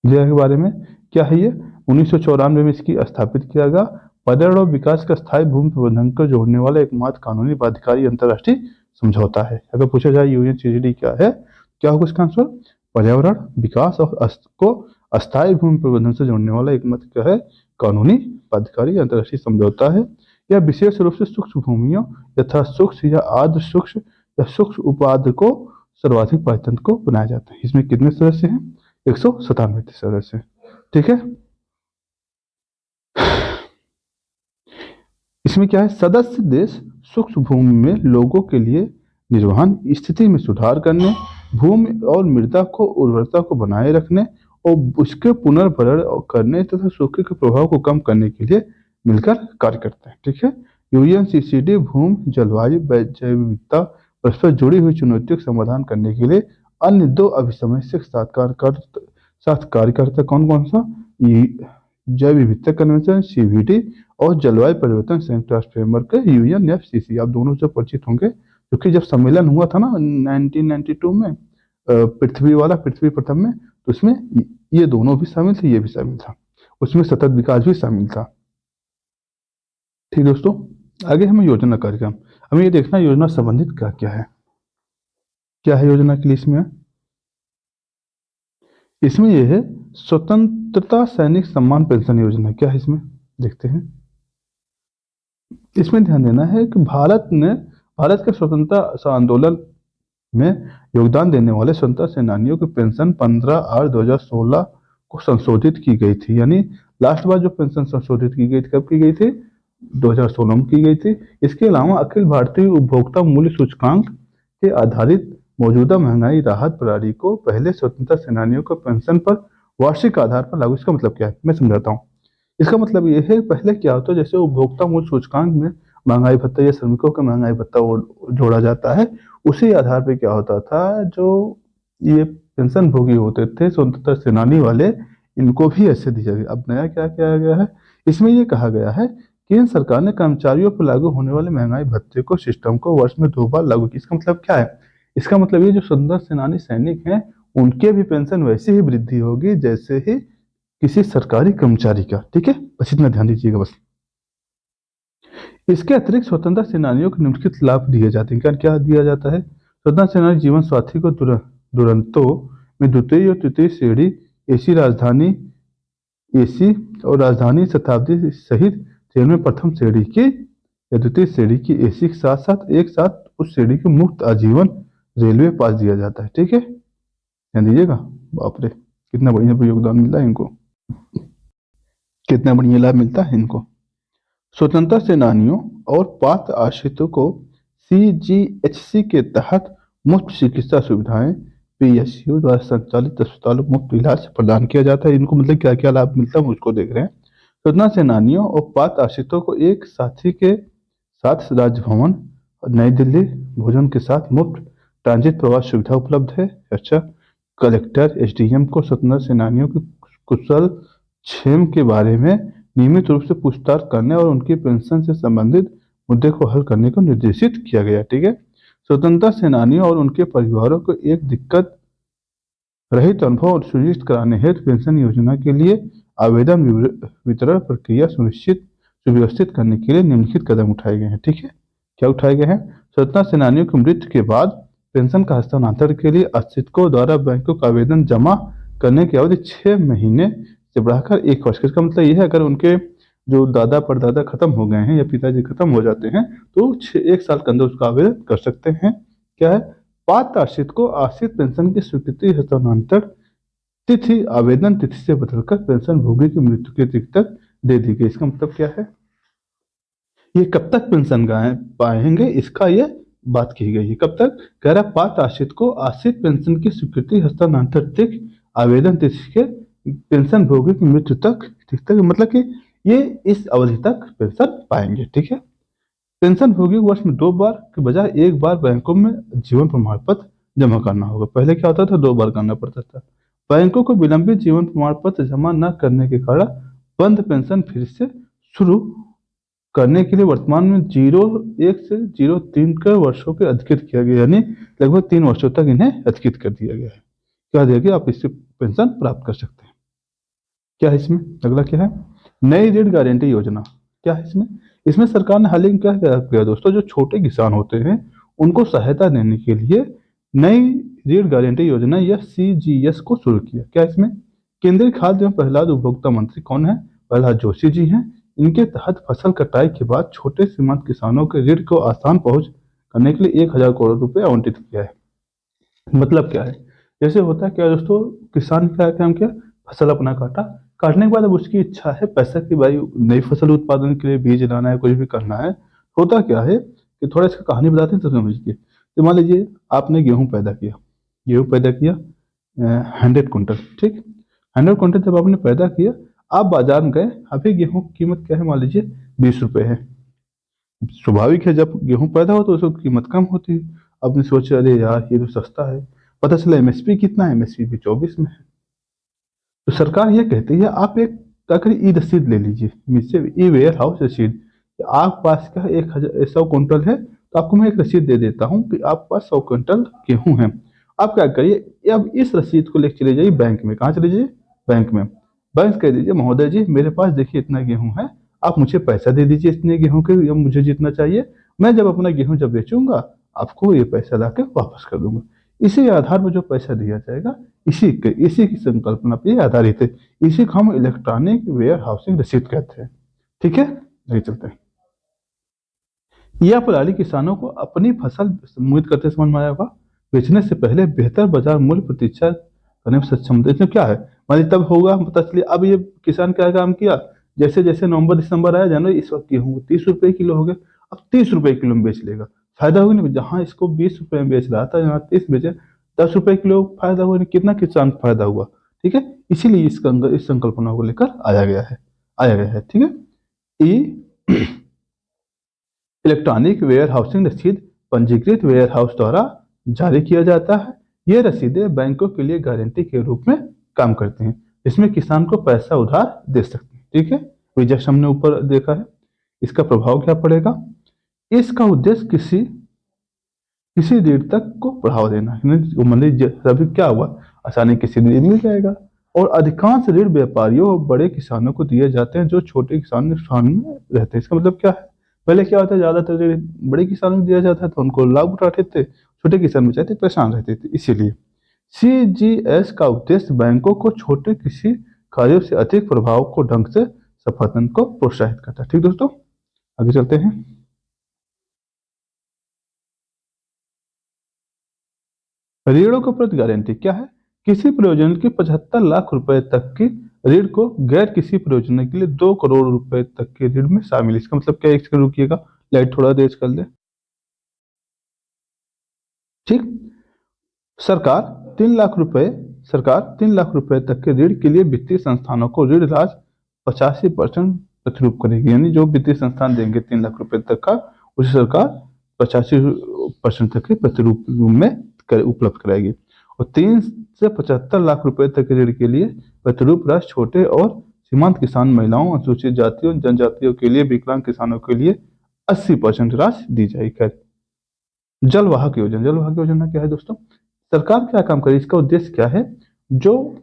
जिया के बारे में क्या है? ये 1994 में इसकी स्थापित किया गया। पर्यावरण और विकास का स्थायी भूमि प्रबंधन को जोड़ने वाला एकमात्र कानूनी बाध्यकारी अंतर्राष्ट्रीय समझौता है। अगर पूछा जाए यूएनसीसीडी क्या है, क्या होगा इसका आंसर? पर्यावरण, विकास और को अस्थायी भूमि प्रबंधन से जोड़ने वाला एकमात्र क्या है? कानूनी बाध्यकारी अंतर्राष्ट्रीय समझौता है। यह विशेष रूप से सूक्ष्म भूमियों यथा सूक्ष्म या आर्द्र सूक्ष्म या सूक्ष्म उपाद्र को सर्वाधिक पारितंत्र को बनाया जाता है। इसमें कितने सदस्य हैं? 197 सदस्य। ठीक है, इसमें क्या है? सदस्य देश सूक्ष्म भूमि में लोगों के लिए निर्वहन स्थिति में सुधार करने, भूमि और मृदा को उर्वरता को बनाए रखने और उसके पुनर्भरण करने तथा सूखे के प्रभाव को कम करने के लिए मिलकर कार्य करते हैं। ठीक है, यूएनसीसीडी भूमि, जलवायु, जैव विविधता, परस्पर जुड़ी हुई चुनौतियों का समाधान करने के लिए अन्य 2 अभिसमस्यक साथ कार्य करता है। कौन कौन सा? जैव विविधता कन्वेंशन सीवीडी और जलवायु परिवर्तन संयुक्त राष्ट्र फ्रेमवर्क यूएनएफसीसी। आप दोनों से परिचित होंगे, क्योंकि जब सम्मेलन हुआ था ना 1992 में, पृथ्वी वाला, पृथ्वी प्रथम में, तो उसमें ये दोनों भी शामिल थे, ये भी शामिल था, उसमें सतत विकास भी शामिल था। ठीक दोस्तों, आगे हमें योजना कार्यक्रम, हमें ये देखना योजना संबंधित क्या क्या है। क्या है योजना के लिए? इसमें यह है स्वतंत्रता सैनिक सम्मान पेंशन योजना। क्या है इसमें? देखते हैं। इसमें ध्यान देना है कि भारत के स्वतंत्रता आंदोलन में योगदान देने वाले स्वतंत्रता सेनानियों की पेंशन 15/8/2016 को संशोधित की गई थी। यानी लास्ट बार जो पेंशन संशोधित की गई थी, कब की गई थी? 2016 में की गई थी। इसके अलावा अखिल भारतीय उपभोक्ता मूल्य सूचकांक के आधारित मौजूदा महंगाई राहत प्रणाली को पहले स्वतंत्रता सेनानियों को पेंशन पर वार्षिक आधार पर लागू। इसका मतलब क्या है, मैं समझाता हूँ। इसका मतलब ये है, पहले क्या होता है, जैसे उपभोक्ता मूल्य सूचकांक में महंगाई भत्ता या श्रमिकों का महंगाई भत्ता जोड़ा जाता है, उसी आधार पे क्या होता था, जो ये पेंशन भोगी होते थे स्वतंत्रता सेनानी वाले, इनको भी ऐसे दिया गया। अब नया क्या किया गया है? इसमें ये कहा गया है केंद्र सरकार ने कर्मचारियों पर लागू होने वाले महंगाई भत्ते को सिस्टम को वर्ष में 2 बार लागू किया। इसका मतलब क्या है? इसका मतलब ये जो स्वतंत्रता सेनानी सैनिक हैं, उनके भी पेंशन वैसे ही वृद्धि होगी जैसे ही किसी सरकारी कर्मचारी का। ठीक है, बस इतना ध्यान दीजिएगा बस। इसके अतिरिक्त स्वतंत्रता सेनानियों को निम्नलिखित लाभ दिए जाते हैं। क्या दिया जाता है? स्वतंत्रता सेनानी जीवन साथी को दुरंतों में द्वितीय और तृतीय श्रेणी एसी राजधानी एसी और राजधानी शताब्दी सहित ट्रेन में प्रथम श्रेणी की या द्वितीय श्रेणी की एसी के साथ साथ एक साथ उस श्रेणी के मुफ्त आजीवन रेलवे पास दिया जाता है। ठीक है, ध्यान दीजिएगा। बाप रे, कितना बढ़िया योगदान मिलता है इनको, कितना बढ़िया लाभ मिलता है इनको। स्वतंत्रता सेनानियों और पात्र आश्रितों को सीजीएचसी के तहत मुफ्त चिकित्सा सुविधाएं पीएसयू द्वारा संचालित अस्पतालों में मुफ्त इलाज प्रदान किया जाता है। इनको मतलब क्या क्या लाभ मिलता है उसको देख रहे हैं। स्वतंत्रता सेनानियों और पात्र आश्रितों को एक साथी के साथ राजभवन और नई दिल्ली भोजन के साथ मुफ्त ट्रांजिट प्रवास सुविधा उपलब्ध है। अच्छा, कलेक्टर एसडीएम को स्वतंत्रता सेनानियों की कुशल क्षेम के बारे में नियमित रूप से पूछताछ करने और उनकी पेंशन से संबंधित मुद्दे को हल करने को निर्देशित किया गया। ठीक है, स्वतंत्रता सेनानियों और उनके परिवारों को एक दिक्कत रहित अनुभव सुनिश्चित कराने हेतु पेंशन योजना के लिए आवेदन वितरण प्रक्रिया सुव्यवस्थित करने के लिए निम्नलिखित कदम उठाए गए हैं। ठीक है, क्या उठाए गए हैं? स्वतंत्रता सेनानियों की मृत्यु के बाद पेंशन का हस्तांतरण के लिए आश्रितों द्वारा बैंकों का आवेदन जमा करने की अवधि 6 महीने से बढ़ाकर 1 वर्ष। इसका मतलब यह है, अगर उनके जो दादा परदादा खत्म हो गए हैं या पिताजी खत्म हो जाते हैं तो 1 साल के अंदर उसका आवेदन कर सकते हैं। क्या है? पात्र आश्रित को आश्रित पेंशन की स्वीकृति हस्तांतरण तिथि आवेदन तिथि से बदलकर पेंशन भोगी की मृत्यु की तिथि तक दे दी गई। इसका मतलब क्या है? ये कब तक पेंशन पाएंगे, इसका ये बात की गई है। कब तक? कह रहा पात्र आश्रित को आश्रित पेंशन की स्वीकृति हस्तांतरण तिथि आवेदन तिथि के पेंशन भोगी की मृत्यु तक मतलब कि ये इस अवधि तक पेंशन पाएंगे। ठीक है, पेंशन भोगी वर्ष में 2 बार के बजाय 1 बार बैंकों में जीवन प्रमाण पत्र जमा करना होगा। पहले क्या होता था? 2 बार करना पड़ता था। बैंकों को विलंबित जीवन प्रमाण पत्र जमा न करने के कारण बंद पेंशन फिर से शुरू करने के लिए वर्तमान में 01 से 03 के वर्षों के अधिकृत किया गया, यानी लगभग 3 वर्षों तक इन्हें अधिकृत कर दिया गया है। क्या दिया गया? आप इससे पेंशन प्राप्त कर सकते हैं। क्या है इसमें? अगला क्या है? नई ऋण गारंटी योजना। क्या है इसमें? इसमें सरकार ने हाल ही में क्या किया दोस्तों? जो छोटे किसान होते हैं उनको सहायता देने के लिए नई ऋण गारंटी योजना या सीजीएस को शुरू किया। क्या इसमें? केंद्रीय खाद्य एवं प्रहलाद उपभोक्ता मंत्री कौन है? प्रहलाद जोशी जी हैं। इनके तहत फसल कटाई के बाद छोटे सीमांत किसानों के ऋण को आसान पहुंच करने के लिए 1000 करोड़ रुपए आवंटित किया है। मतलब क्या है? जैसे होता है क्या दोस्तों, किसान क्या काम किया? फसल अपना काटने के बाद अब उसकी इच्छा है पैसा की, भाई नई फसल उत्पादन के लिए बीज लाना है, कुछ भी करना है। होता क्या है कि थोड़ा इसका कहानी बताते हैं तो समझिए। तो मान लीजिए आपने गेहूं पैदा किया 100 कुंटल। ठीक, 100 कुंटल जब आपने पैदा किया, आप बाजार में गए, अभी गेहूं की कीमत क्या है? मान लीजिए 20 रुपए है। स्वाभाविक है, जब गेहूं पैदा हो तो उसकी कीमत कम होती है। आपने सोचा अरे यार ये तो सस्ता है, पता चला एमएसपी कितना है? एमएसपी भी 24 में है। तो सरकार ये कहती है आप एक क्या करिए, ई रसीद ले लीजिए मुझसे, ई वेयर हाउस रसीद। आप पास का 100 कुंटल है तो आपको मैं एक रसीद दे देता हूँ कि आप पास 100 कुंटल गेहूं है। आप क्या करिए, अब इस रसीद को लेकर चले जाइए बैंक में। कहाँ चले जाइए? बैंक में। बैंक कह दीजिए महोदय जी मेरे पास देखिए इतना गेहूं है, आप मुझे पैसा दे दीजिए इतने गेहूं के, या मुझे जितना चाहिए, मैं जब अपना गेहूं जब बेचूंगा आपको ये पैसा ला के वापस कर दूंगा। इसी आधार पर जो पैसा दिया जाएगा इसी की संकल्पना पर आधारित है। इसी को हम इलेक्ट्रॉनिक वेयर हाउसिंग रसीद कहते हैं। ठीक है, आगे चलते हैं। यह प्रणाली किसानों को अपनी फसल उम्मीद करते समझ में आया होगा, बेचने से पहले बेहतर बाजार मूल्य प्रतीक्षा करने में सक्षम होते हैं। इसमें क्या है? मान लीजिए तब होगा पता चलिए, अब ये किसान क्या काम किया, जैसे जैसे नवंबर दिसंबर आया, जनवरी, इस वक्त गेहूं 30 रुपए किलो हो गया, अब 30 रुपए किलो में बेच लेगा। फायदा होगा नहीं? जहां इसको 20 रुपए में बेच रहा था यहाँ 30 बेचे, 10 रुपए किलो फायदा हुआ नहीं? कितना किसान को फायदा हुआ? ठीक है, इसीलिए इस संकल्पना को लेकर आया गया है। ठीक है, इलेक्ट्रॉनिक वेयर हाउसिंग रसीद पंजीकृत वेयर हाउस द्वारा जारी किया जाता है। ये रसीदें बैंकों के लिए गारंटी के रूप में काम करती हैं, इसमें किसान को पैसा उधार दे सकते हैं। ठीक है, तो जैसे हमने ऊपर देखा है, इसका प्रभाव क्या पड़ेगा? इसका उद्देश्य किसी किसी ऋण तक को बढ़ावा देना है। मतलब अभी क्या हुआ, आसानी किसी ऋण मिल जाएगा। और अधिकांश ऋण व्यापारियों और बड़े किसानों को दिए जाते हैं जो छोटे किसान नुकसान में रहते हैं। इसका मतलब क्या है? पहले क्या होता है, ज्यादातर ऋण बड़े किसानों को दिया जाता था, उनको लाभ उठाते थे, छोटे किसान बेचारे परेशान रहते थे। इसीलिए सीजीएस का उद्देश्य बैंकों को छोटे कृषि कार्यों से अधिक प्रभाव को ढंग से संपादन को प्रोत्साहित करता है। ठीक दोस्तों, आगे चलते हैं। ऋणों को प्रति गारंटी क्या है? किसी परियोजना की 75 लाख रुपए तक की ऋण को गैर किसी परियोजना के लिए 2 करोड़ रुपए तक के ऋण में शामिल। इसका मतलब क्या है? एक सेकंड रुकिएगा, लाइट थोड़ा तेज कर दे। ठीक, सरकार 3 लाख रुपए सरकार 3 लाख रुपए तक के ऋण के लिए वित्तीय संस्थानों को ऋण राशि 85% प्रतिरूप करेगी। यानी जो वित्तीय संस्थान देंगे 3 लाख रुपए तक का, उसे सरकार 85% तक के प्रतिरूप में उपलब्ध कराएगी। और 3 से 75 लाख रुपए तक के ऋण के लिए प्रतिरूप राशि छोटे और सीमांत किसान, महिलाओं, अनुसूचित जातियों, जनजातियों के लिए, विकलांग किसानों के लिए 80% राशि दी जाएगी। खैर, जलवाहक योजना क्या है दोस्तों? सरकार क्या काम करे, इसका उद्देश्य क्या है? जो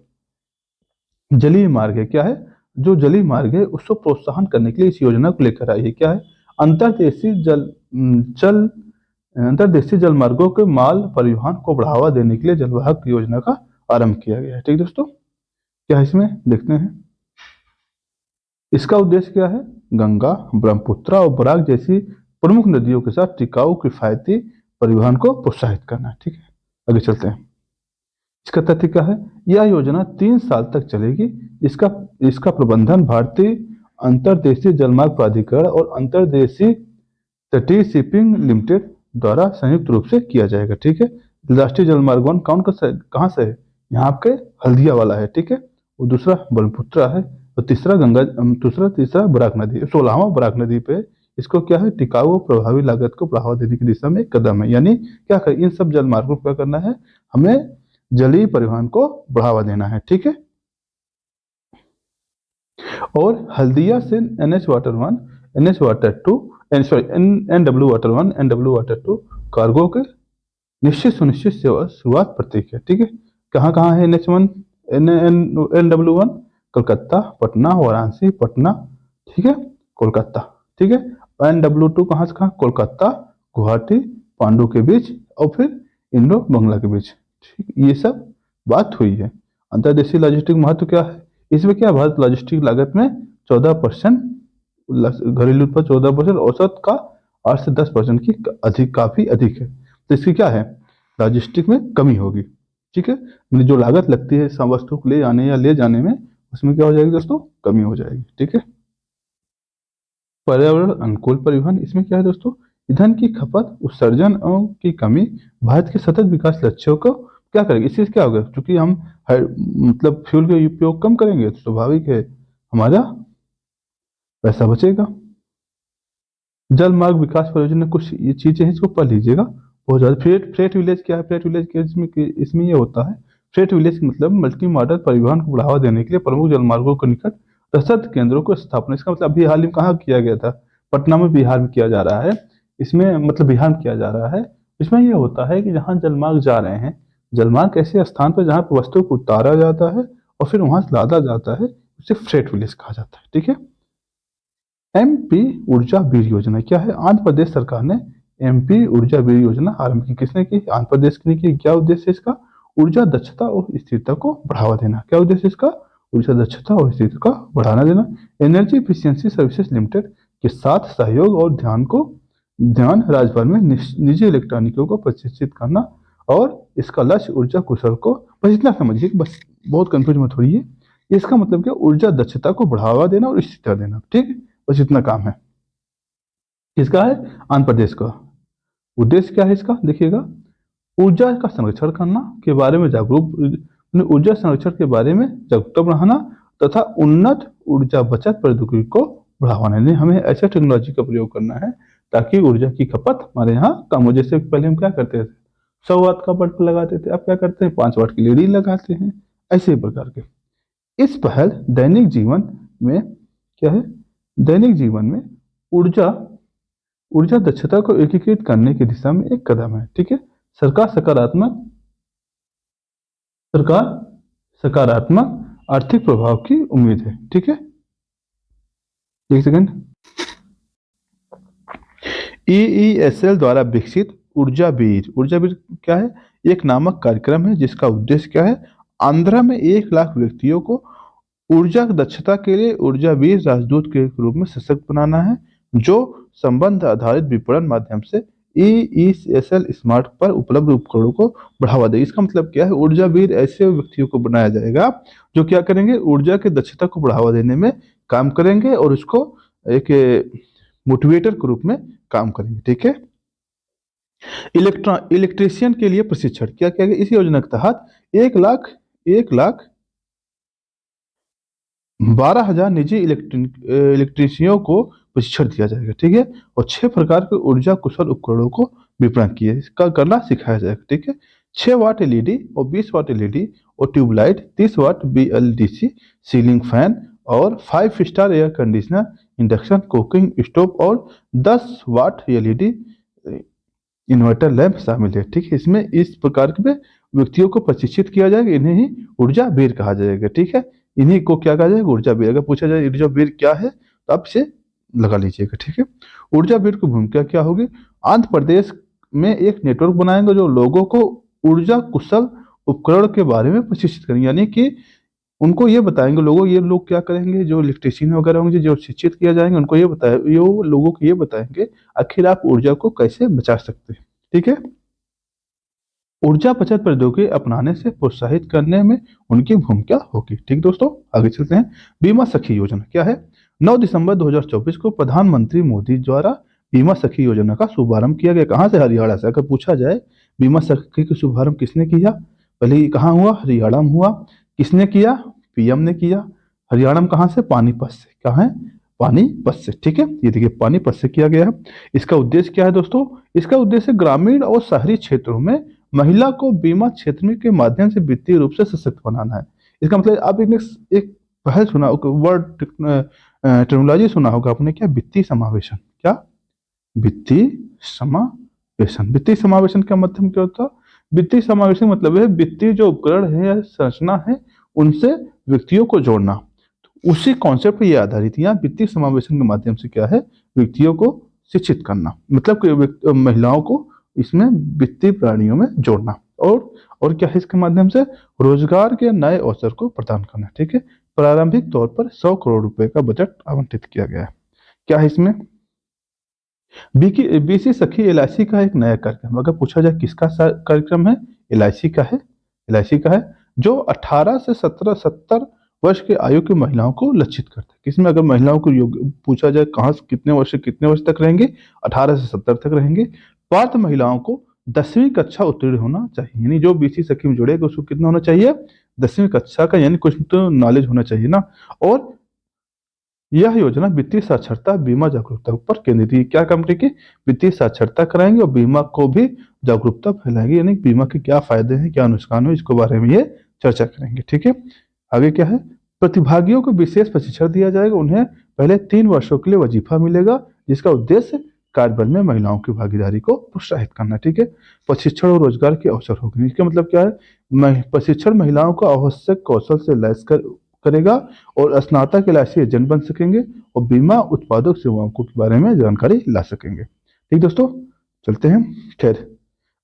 जलीय मार्ग है, क्या है? जो जलीय मार्ग है उसको प्रोत्साहन करने के लिए इस योजना को लेकर आई है। क्या है? अंतर्देशीय अंतर्देशीय जल मार्गों के माल परिवहन को बढ़ावा देने के लिए जलवाहक योजना का आरंभ किया गया है। ठीक दोस्तों, क्या है इसमें देखते हैं। इसका उद्देश्य क्या है? गंगा, ब्रह्मपुत्र और बराक जैसी प्रमुख नदियों के साथ टिकाऊ किफायती परिवहन को प्रोत्साहित करना है। ठीक है, आगे चलते हैं। इसका तथ्य क्या है? यह योजना 3 साल तक चलेगी। इसका इसका प्रबंधन भारतीय अंतर्देशीय जलमार्ग प्राधिकरण और अंतर्देशीय तटीय शिपिंग लिमिटेड द्वारा संयुक्त रूप से किया जाएगा। ठीक है, राष्ट्रीय जलमार्ग 1 कहाँ से है? यहाँ आपके हल्दिया वाला है। ठीक है, और दूसरा ब्रह्मपुत्र है, और तीसरा बराक नदी, 16वां बराक नदी पे। इसको क्या है? टिकाऊ और प्रभावी लागत को बढ़ावा देने की दिशा में एक कदम है। यानी क्या करें, इन सब जलमार्गों को क्या करना है? हमें जलीय परिवहन को बढ़ावा देना है। ठीक है, और हल्दिया से NH water 1, NH water 2, NW water 1, NW water 2 cargo के निश्चित सुनिश्चित सेवा शुरुआत प्रतीक है। ठीक है, कहाँ कहाँ है NH1 NW1? कलकत्ता, पटना, वाराणसी, पटना, ठीक है, कोलकाता। ठीक है, NW2 कहाँ से कहाँ? कोलकाता, गुवाहाटी, पांडु के बीच, और फिर इंडो बंगला के बीच। ठीक, ये सब बात हुई है। अंतर्देशीय लॉजिस्टिक महत्व क्या है? इसमें क्या, भारत लॉजिस्टिक लागत में 14%, घरेलू उत्पाद 14%, औसत का 8 से 10% की काफी अधिक है। तो इसकी क्या है? लॉजिस्टिक में कमी होगी। ठीक है, मतलब जो लागत लगती है वस्तु को ले आने या ले जाने में, उसमें क्या हो जाएगी दोस्तों? कमी हो जाएगी। ठीक है, पर्यावरण अनुकूल परिवहन, इसमें क्या है दोस्तों? ईंधन की खपत, उत्सर्जन की कमी, भारत के सतत विकास लक्ष्यों को क्या करेगी? इससे क्या होगा? क्योंकि हम मतलब फ्यूल का उपयोग कम करेंगे तो स्वाभाविक है हमारा पैसा बचेगा। जल मार्ग विकास परियोजना, कुछ ये चीजें हैं, इसको पढ़ लीजिएगा बहुत ज्यादा। फ्रेट विलेज क्या है? फ्रेट विलेज के इसमें ये होता है, फ्रेट विलेज मतलब मल्टी मॉडल परिवहन को बढ़ावा देने के लिए प्रमुख जलमार्गों के निकट रसद केंद्रों को स्थापना। इसका मतलब अभी हाल ही में कहाँ किया गया था? पटना में, बिहार में किया जा रहा है। इसमें मतलब बिहार में किया जा रहा है। इसमें यह होता है कि जहाँ जलमार्ग जा रहे हैं, जलमार्ग ऐसे स्थान पर जहाँ पर वस्तु को उतारा जाता है और फिर वहां से लादा जाता है, उसे फ्रेट विलेज कहा जाता है। ठीक है, MP ऊर्जा बीर योजना क्या है? आंध्र प्रदेश सरकार ने MP ऊर्जा बीर योजना आरंभ की। किसने की? आंध्र प्रदेश ने की। क्या उद्देश्य है इसका? ऊर्जा दक्षता और स्थिरता को बढ़ावा देना। क्या उद्देश्य है इसका? ऊर्जा दक्षता और स्थिरता का बढ़ाना देना। एनर्जी इफिशियंसी सर्विसेज लिमिटेड के साथ सहयोग और ध्यान राज्य भर में निजी इलेक्ट्रॉनिकों को प्रशिक्षित करना, और इसका लक्ष्य ऊर्जा कुशल को, बस इतना समझिए, बस बहुत कंफ्यूज मत होइए। इसका मतलब क्या? ऊर्जा दक्षता को बढ़ावा देना और स्थिरता देना। ठीक है, बस इतना काम है। किसका है? आंध्र प्रदेश का। उद्देश्य क्या है इसका? देखिएगा, ऊर्जा का संरक्षण करना के बारे में ऊर्जा संरक्षण के बारे में जागरूकता बढ़ाना तथा उन्नत ऊर्जा बचत प्रौद्योगिकी को बढ़ावा देना। हमें ऐसे टेक्नोलॉजी का प्रयोग करना है ताकि ऊर्जा की खपत हमारे यहाँ कम हो। जैसे पहले हम क्या करते थे? 100 वाट का बल्ब लगाते थे, अब क्या करते हैं? 5 वाट की LED लगाते हैं। ऐसे ही प्रकार के इस पहल दैनिक जीवन में क्या है? दैनिक जीवन में ऊर्जा ऊर्जा दक्षता को एकीकृत करने की दिशा में एक कदम है। ठीक है, सरकार सकारात्मक आर्थिक प्रभाव की उम्मीद है। ठीक है, एक सेकंड। EESL द्वारा विकसित ऊर्जा बीर क्या है? एक नामक कार्यक्रम है जिसका उद्देश्य क्या है? आंध्र में 1 लाख व्यक्तियों को ऊर्जा दक्षता के लिए ऊर्जा बीर राजदूत के रूप में सशक्त बनाना है, जो संबंध आधारित विपणन माध्यम से EESL स्मार्ट पर उपलब्ध उपकरणों को बढ़ावा दे। इसका मतलब क्या है? ऊर्जा बीर ऐसे व्यक्तियों को बनाया जाएगा जो क्या करेंगे? ऊर्जा की दक्षता को बढ़ावा देने में काम करेंगे और उसको एक मोटिवेटर के रूप में काम करेंगे। ठीक है, इलेक्ट्रीशियन के लिए प्रशिक्षण क्या किया गया इस योजना के तहत 1,12,000 निजी इलेक्ट्रीशियनों को प्रशिक्षण दिया जाएगा, ठीक है। और 6 प्रकार के ऊर्जा कुशल उपकरणों को विपणन किए इसका करना सिखाया जाएगा, ठीक है। 6 वाट एलईडी और 20 वाट एलईडी और ट्यूबलाइट, 30 वाट बीएलडीसी सीलिंग फैन और 5 star air conditioner, induction cooking stove और 10 वाट एलईडी इन्वर्टर लैंप शामिल है, ठीक है। इसमें इस प्रकार के व्यक्तियों को प्रशिक्षित किया जाएगा, इन्हें ही ऊर्जा वीर कहा जाएगा, ठीक है। इन्हीं को क्या कहा जाएगा, ऊर्जा वीर। अगर पूछा जाए ऊर्जा वीर क्या है तो आप इसे लगा लीजिएगा, ठीक है। ऊर्जा वीर की भूमिका क्या होगी, आंध्र प्रदेश में एक नेटवर्क बनाएंगे जो लोगों को ऊर्जा कुशल उपकरण के बारे में प्रशिक्षित करेंगे, यानी कि उनको ये बताएंगे, ये लोग क्या करेंगे, जो इलेक्ट्रिशियन वगैरह होंगे जो शिक्षित किया जाएंगे उनको ये बताए, ये लोगों को ये बताएंगे आखिर आप ऊर्जा को कैसे बचा सकते हैं, ठीक है। ऊर्जा बचत प्रौद्योगिकी अपनाने से प्रोत्साहित करने में उनकी भूमिका होगी, ठीक दोस्तों। आगे चलते हैं। बीमा सखी योजना क्या है, 9 दिसंबर 2024 को प्रधानमंत्री मोदी द्वारा बीमा सखी योजना का शुभारंभ किया गया। कहाँ से, हरियाणा से। अगर पूछा जाए बीमा सखी का शुभारंभ किसने किया, पहले ये कहाँ हुआ, हरियाणा में हुआ। किसने किया, पीएम ने किया। हरियाणा में कहाँ से, पानीपत से। कहाँ है, पानीपत से, ठीक है। ये देखिए पानीपत से किया गया है। इसका उद्देश्य क्या है दोस्तों, इसका उद्देश्य ग्रामीण और शहरी क्षेत्रों में महिला को बीमा क्षेत्र में के माध्यम से वित्तीय रूप से सशक्त बनाना है। इसका मतलब आप एक पहल सुना वर्ड टेक्नोलॉजी सुना होगा आपने, क्या, वित्तीय समावेशन। क्या, वित्तीय समावेशन। वित्तीय समावेशन का मतलब क्या होता है, वित्तीय समावेशन मतलब है वित्तीय जो उपकरण है या संरचना है उनसे व्यक्तियों को जोड़ना। तो उसी कॉन्सेप्ट पर यह आधारित, यहाँ वित्तीय समावेशन के माध्यम से क्या है, व्यक्तियों को शिक्षित करना, मतलब कि महिलाओं को इसमें वित्तीय प्राणियों में जोड़ना। और क्या है, इसके माध्यम से रोजगार के नए अवसर को प्रदान करना, ठीक है। प्रारंभिक तौर पर 100 करोड़ रुपए का बजट आवंटित किया गया है। क्या है इसमें, बीसी सखी एलआईसी का एक नया कार्यक्रम। अगर पूछा जाए किसका कार्यक्रम है, एलआईसी का है। एलआईसी का है जो 18 से 70 वर्ष के आयु की महिलाओं को लक्षित करता है। किसमें, अगर महिलाओं को पूछा जाए कहाँ से कितने वर्ष से कितने वर्ष तक रहेंगे, 18 से 70 तक रहेंगे। पात्र महिलाओं को 10वीं कक्षा उत्तीर्ण होना चाहिए, यानी जो बीसी सखी में जुड़ेगा उसको कितना होना चाहिए, 10वीं कक्षा का, यानी कुछ तो नॉलेज होना चाहिए ना। और यह योजना वित्तीय साक्षरता बीमा जागरूकता पर केंद्रित है। क्या काम करेगी, वित्तीय साक्षरता कराएंगे और बीमा को भी जागरूकता फैलाएंगे, यानी बीमा के क्या फायदे हैं क्या नुकसान है इसके बारे में ये चर्चा करेंगे, ठीक है। आगे क्या है, प्रतिभागियों को विशेष प्रशिक्षण दिया जाएगा। उन्हें पहले 3 वर्षों के लिए वजीफा मिलेगा जिसका उद्देश्य कार्यबल में महिलाओं की भागीदारी को प्रोत्साहित करना, ठीक है। प्रशिक्षण और रोजगार के अवसर होंगे। इसका मतलब क्या है, प्रशिक्षण महिलाओं को आवश्यक कौशल से लैस करेगा और स्नातक एलआईसी एजेंट बन सकेंगे और बीमा उत्पादक सेवाओं के बारे में जानकारी ला सकेंगे, ठीक दोस्तों। चलते हैं, खैर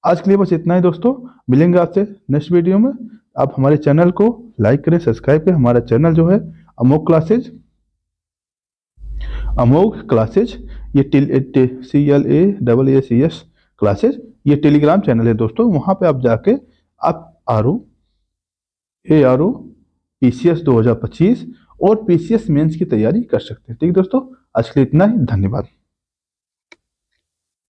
आज के लिए बस इतना ही दोस्तों, मिलेंगे आपसे नेक्स्ट वीडियो में। आप हमारे चैनल को लाइक करें, सब्सक्राइब करें। हमारा चैनल जो है अमोघ क्लासेज, ये CLASSES क्लासेज, ये टेलीग्राम चैनल है दोस्तों। वहां पे आप जाके आप ARO PCS 2025 और PCS मेंस की तैयारी कर सकते हैं, ठीक दोस्तों। आज के लिए इतना ही, धन्यवाद।